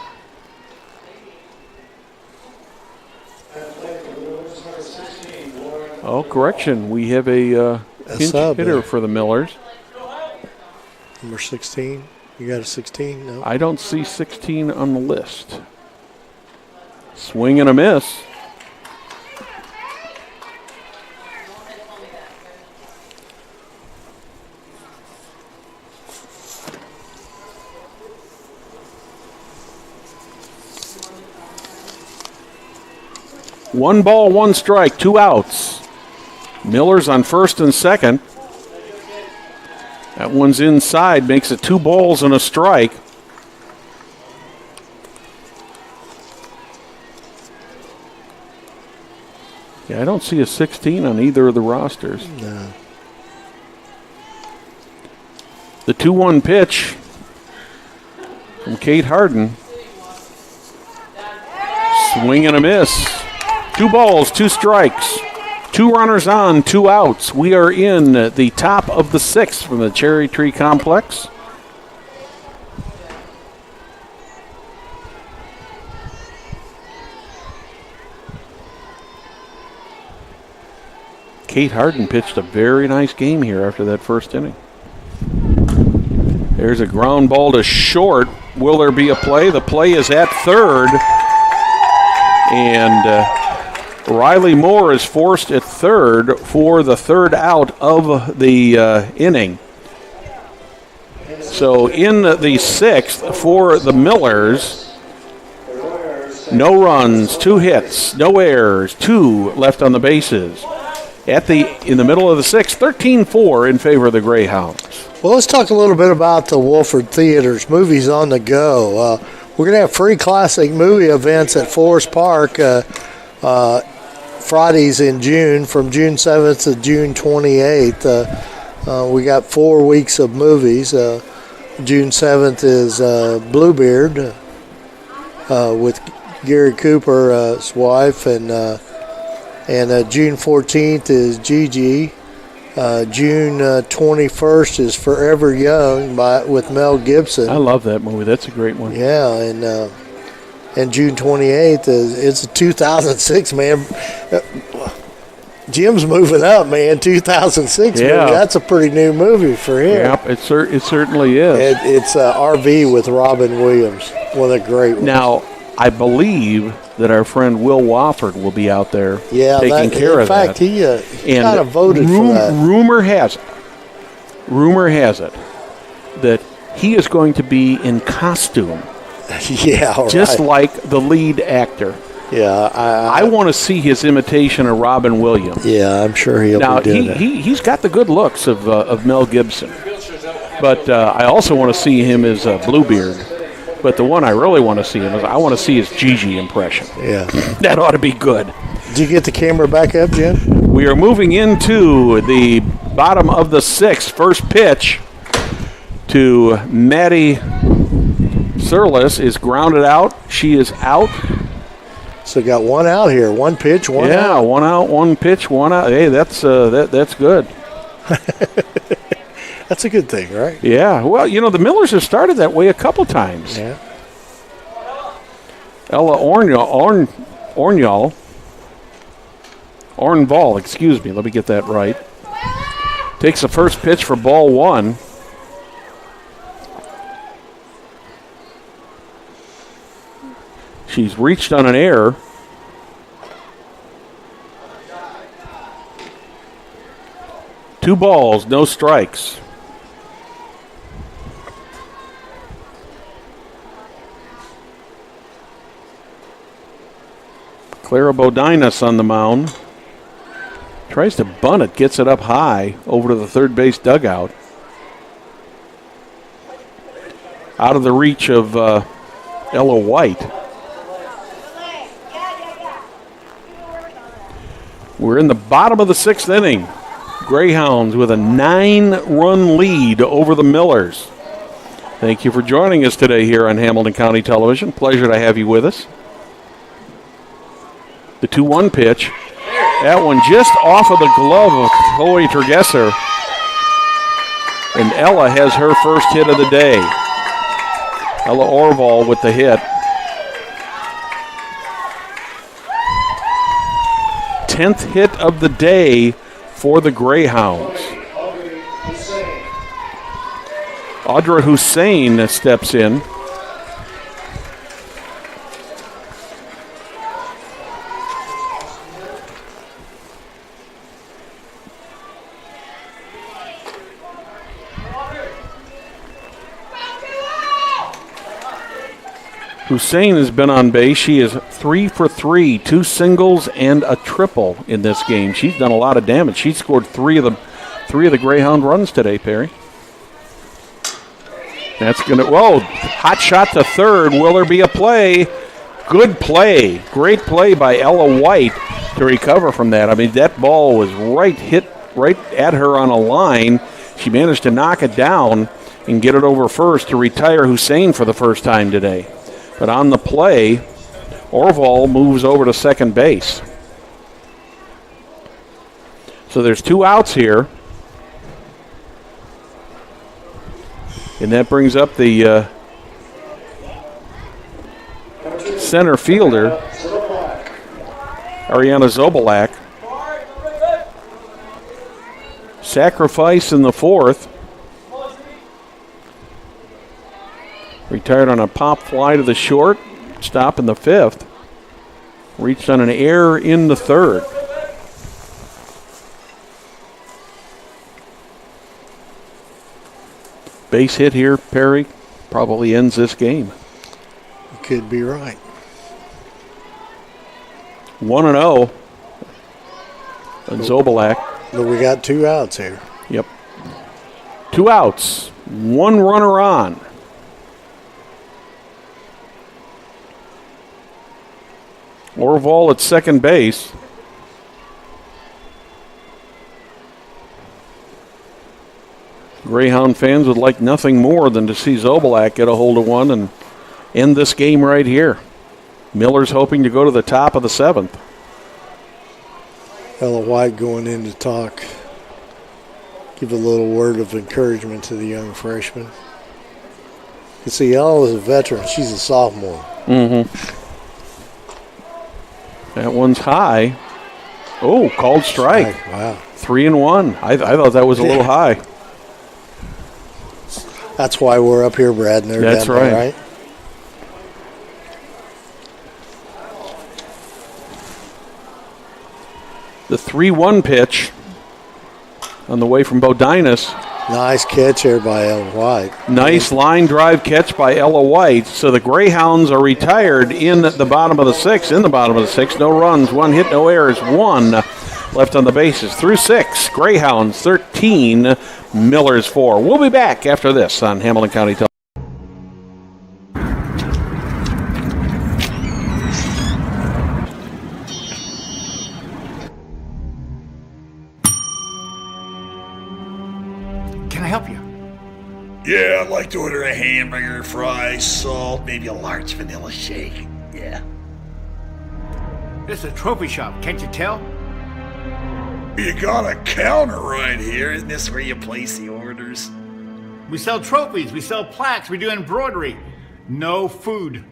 Oh, correction. We have a pinch hitter for the Millers. Number 16. You got a 16? No. I don't see 16 on the list. Swing and a miss. One ball, 1 strike, 2 outs. Miller's on first and second. That one's inside, makes it 2 balls and a strike. Yeah, I don't see a 16 on either of the rosters. No. The 2-1 pitch from Kate Harden. Swing and a miss. 2 balls, 2 strikes. 2 runners on, 2 outs. We are in the top of the 6th from the Cherry Tree Complex. Kate Harden pitched a very nice game here after that first inning. There's a ground ball to short. Will there be a play? The play is at third. And Riley Moore is forced at third for the third out of the inning. So in the 6th for the Millers, no runs, 2 hits, no errors, 2 left on the bases. In the middle of the 6th, 13-4 in favor of the Greyhounds. Well, let's talk a little bit about the Wolford Theaters, movies on the go. We're going to have free classic movie events at Forest Park Fridays in June, from June 7th to June 28th. We got 4 weeks of movies. June 7th is Bluebeard with Gary Cooper's wife, and June 14th is Gigi. June 21st is Forever Young with Mel Gibson. I love that movie. That's a great one. Yeah, and June 28th it's a 2006, man. Jim's moving up, man. 2006 movie. That's a pretty new movie for him. Yep, it certainly is. It's RV with Robin Williams. One of the great ones. Now, I believe that our friend Will Wofford will be out there taking care of that. In fact, he kind of voted for that. Rumor has it that he is going to be in costume. Yeah, just like the lead actor. Yeah, I want to see his imitation of Robin Williams. Yeah, I'm sure he'll be doing that. He's got the good looks of Mel Gibson, but I also want to see him as Bluebeard. But the one I really want to see him is I want to see his Gigi impression. Yeah, that ought to be good. Did you get the camera back up, Jim? We are moving into the bottom of the 6th. First pitch to Maddie Surlis is grounded out. She is out. So got 1 out here. 1 pitch, 1 out. Yeah, 1 out, 1 pitch, 1 out. Hey, that's good. That's a good thing, right? Yeah. Well, the Millers have started that way a couple times. Yeah. Ella Ornval, excuse me. Let me get that right. Takes the first pitch for ball 1. She's reached on an error. Two balls, no strikes. Clara Bodinas on the mound. Tries to bunt it, gets it up high over to the third base dugout. Out of the reach of Ella White. We're in the bottom of the 6th inning. Greyhounds with a 9-run lead over the Millers. Thank you for joining us today here on Hamilton County Television. Pleasure to have you with us. The 2-1 pitch. That one just off of the glove of Chloe Tergesser. And Ella has her first hit of the day. Ella Orval with the hit. 10th hit of the day for the Greyhounds. Audra Hussein steps in. Hussein has been on base. She is 3 for 3, 2 singles and a triple in this game. She's done a lot of damage. She scored three of the Greyhound runs today, Perry. That's gonna hot shot to third. Will there be a play? Good play. Great play by Ella White to recover from that. I mean, that ball was hit right at her on a line. She managed to knock it down and get it over first to retire Hussein for the first time today. But on the play, Orval moves over to second base. So there's 2 outs here. And that brings up the center fielder, Ariana Zobalak. Sacrifice in the 4th. Retired on a pop fly to the short. Stop in the 5th. Reached on an error in the 3rd. Base hit here, Perry, probably ends this game. You could be right. 1-0. And Zobalak. But we got 2 outs here. Yep. 2 outs. 1 runner on. Orval at second base. Greyhound fans would like nothing more than to see Zobalak get a hold of one and end this game right here. Miller's hoping to go to the top of the 7th. Ella White going in to talk. Give a little word of encouragement to the young freshman. You see, Ella is a veteran. She's a sophomore. Mm-hmm. That one's high. Oh, called strike. Wow. 3-1. I thought that was a little high. That's why we're up here, Brad. And they're That's down there, right. right? The 3-1 pitch on the way from Bodinas. Nice catch here by Ella White. Nice line drive catch by Ella White. So the Greyhounds are retired in the bottom of the 6th. No runs, 1 hit, no errors, 1 left on the bases. Through 6, Greyhounds 13, Millers 4. We'll be back after this on Hamilton County Television. Can I help you? Yeah, I'd like to order a hamburger, fries, salt, maybe a large vanilla shake. Yeah. This is a trophy shop, can't you tell? You got a counter right here. Isn't this where you place the orders? We sell trophies, we sell plaques, we do embroidery. No food.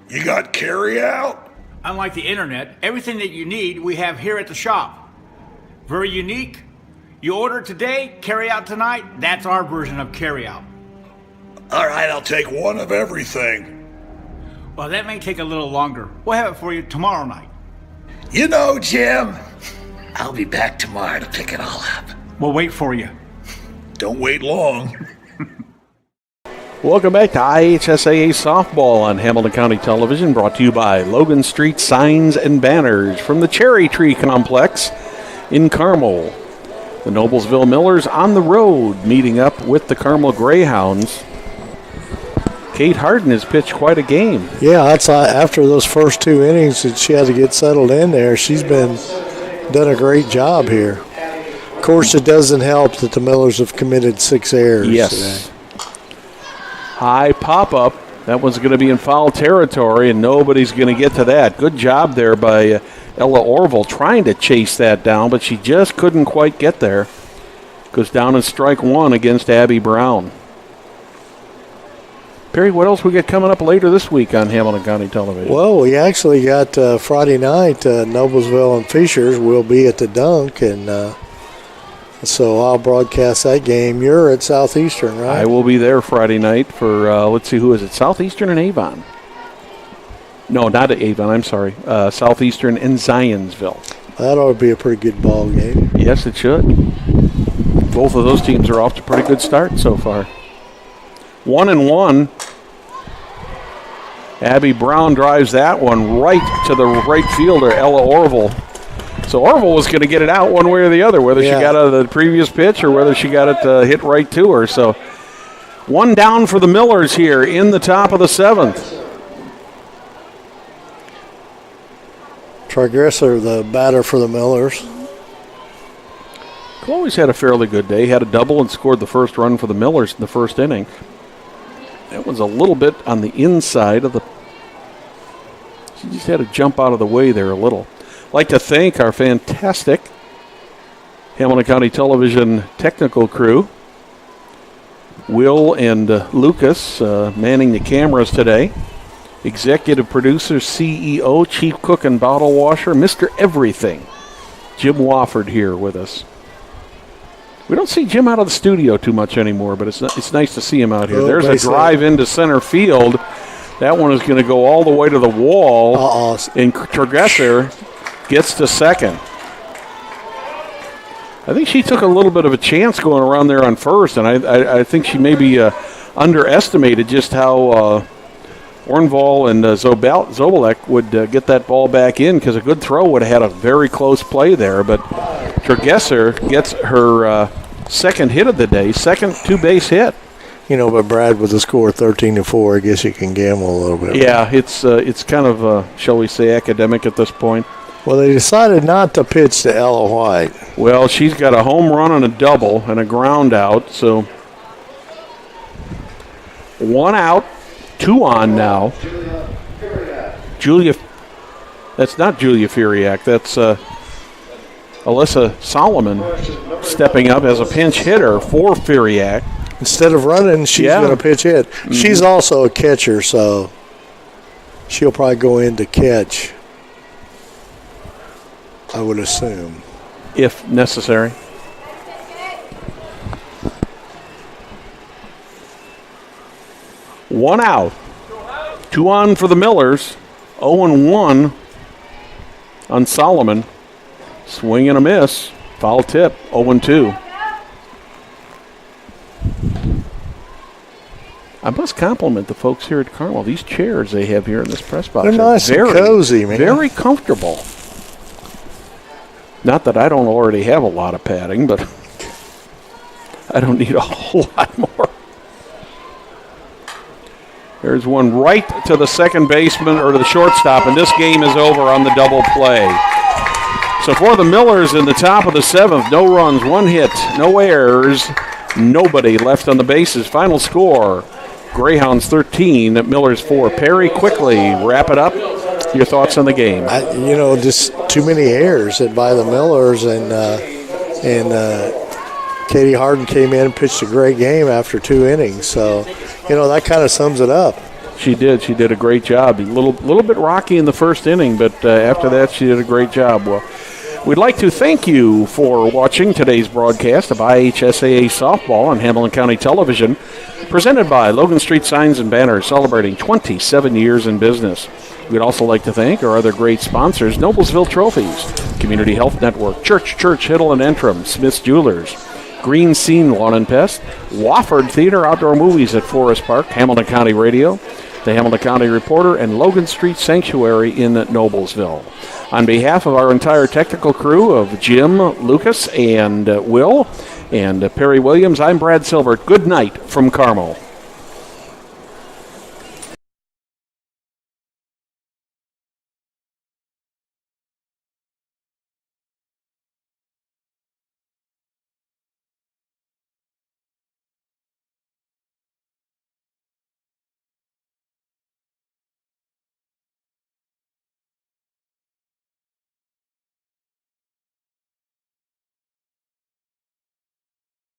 You got carry out? Unlike the internet, everything that you need we have here at the shop. Very unique. You order today, carry out tonight. That's our version of carry out. All right, I'll take 1 of everything. Well, that may take a little longer. We'll have it for you tomorrow night. You know, Jim, I'll be back tomorrow to pick it all up. We'll wait for you. Don't wait long. Welcome back to IHSAA Softball on Hamilton County Television, brought to you by Logan Street Signs and Banners from the Cherry Tree Complex in Carmel. The Noblesville Millers on the road, meeting up with the Carmel Greyhounds. Kate Harden has pitched quite a game. Yeah, that's after those first 2 innings that she had to get settled in there. She's done a great job here. Of course, it doesn't help that the Millers have committed 6 errors today. High pop-up. That one's going to be in foul territory, and nobody's going to get to that. Good job there by Ella Orval trying to chase that down, but she just couldn't quite get there. Goes down in strike 1 against Abby Brown. Perry, what else we got coming up later this week on Hamilton County Television? Well, we actually got Friday night, Noblesville and Fishers will be at the Dunk, and so I'll broadcast that game. You're at Southeastern, right? I will be there Friday night for, let's see, who is it? Southeastern and Avon. No, not at Avon, I'm sorry. Southeastern and Zionsville. That ought to be a pretty good ball game. Yes, it should. Both of those teams are off to a pretty good start so far. 1-1. Abby Brown drives that one right to the right fielder, Ella Orval. So Orval was going to get it out one way or the other, whether she got out of the previous pitch or whether she got it hit right to her. So 1 down for the Millers here in the top of the 7th. Trigresser, the batter for the Millers. Chloe's had a fairly good day. Had a double and scored the first run for the Millers in the first inning. That one's a little bit on the inside of the... She just had to jump out of the way there a little. I'd like to thank our fantastic Hamilton County Television technical crew. Will and Lucas manning the cameras today. Executive producer, CEO, chief cook and bottle washer, Mr. Everything, Jim Wofford here with us. We don't see Jim out of the studio too much anymore, but it's nice to see him out here. Oh, there's a drive into center field. That one is going to go all the way to the wall. And Trigresser gets to second. I think she took a little bit of a chance going around there on first, and I think she maybe underestimated just how Ornval and Zobalek would get that ball back in, because a good throw would have had a very close play there. But Trigresser gets her second hit of the day, second two-base hit. But Brad, with the score 13-4, I guess you can gamble a little bit. Yeah, it's kind of, shall we say, academic at this point. Well, they decided not to pitch to Ella White. Well, she's got a home run and a double and a ground out, so 1 out, 2 on now. That's not Julia Furiak. That's Alyssa Solomon stepping up as a pinch hitter for Furiak. Instead of running, she's going to pitch hit. Mm-hmm. She's also a catcher, so she'll probably go in to catch, I would assume. If necessary. One out. 2 on for the Millers. 0-1 on Solomon. Swing and a miss. Foul tip. 0-2. I must compliment the folks here at Carmel. These chairs they have here in this press box are nice and cozy, man. Very comfortable. Not that I don't already have a lot of padding, but I don't need a whole lot more. There's one right to the second baseman or to the shortstop, and this game is over on the double play. So for the Millers in the top of the 7th, no runs, 1 hit, no errors, nobody left on the bases. Final score, Greyhounds 13, Millers 4. Perry, quickly wrap it up. Your thoughts on the game? Just too many errors by the Millers, and Katie Harden came in and pitched a great game after 2 innings. So, that kind of sums it up. She did. She did a great job. A little bit rocky in the first inning, but after that, she did a great job. Well, we'd like to thank you for watching today's broadcast of IHSAA Softball on Hamilton County Television, presented by Logan Street Signs and Banners, celebrating 27 years in business. We'd also like to thank our other great sponsors, Noblesville Trophies, Community Health Network, Church, Hiddle and Entrim, Smith's Jewelers, Green Scene Lawn and Pest, Wofford Theater Outdoor Movies at Forest Park, Hamilton County Radio, the Hamilton County Reporter, and Logan Street Sanctuary in Noblesville. On behalf of our entire technical crew of Jim, Lucas, and Will, and Perry Williams, I'm Brad Silbert. Good night from Carmel.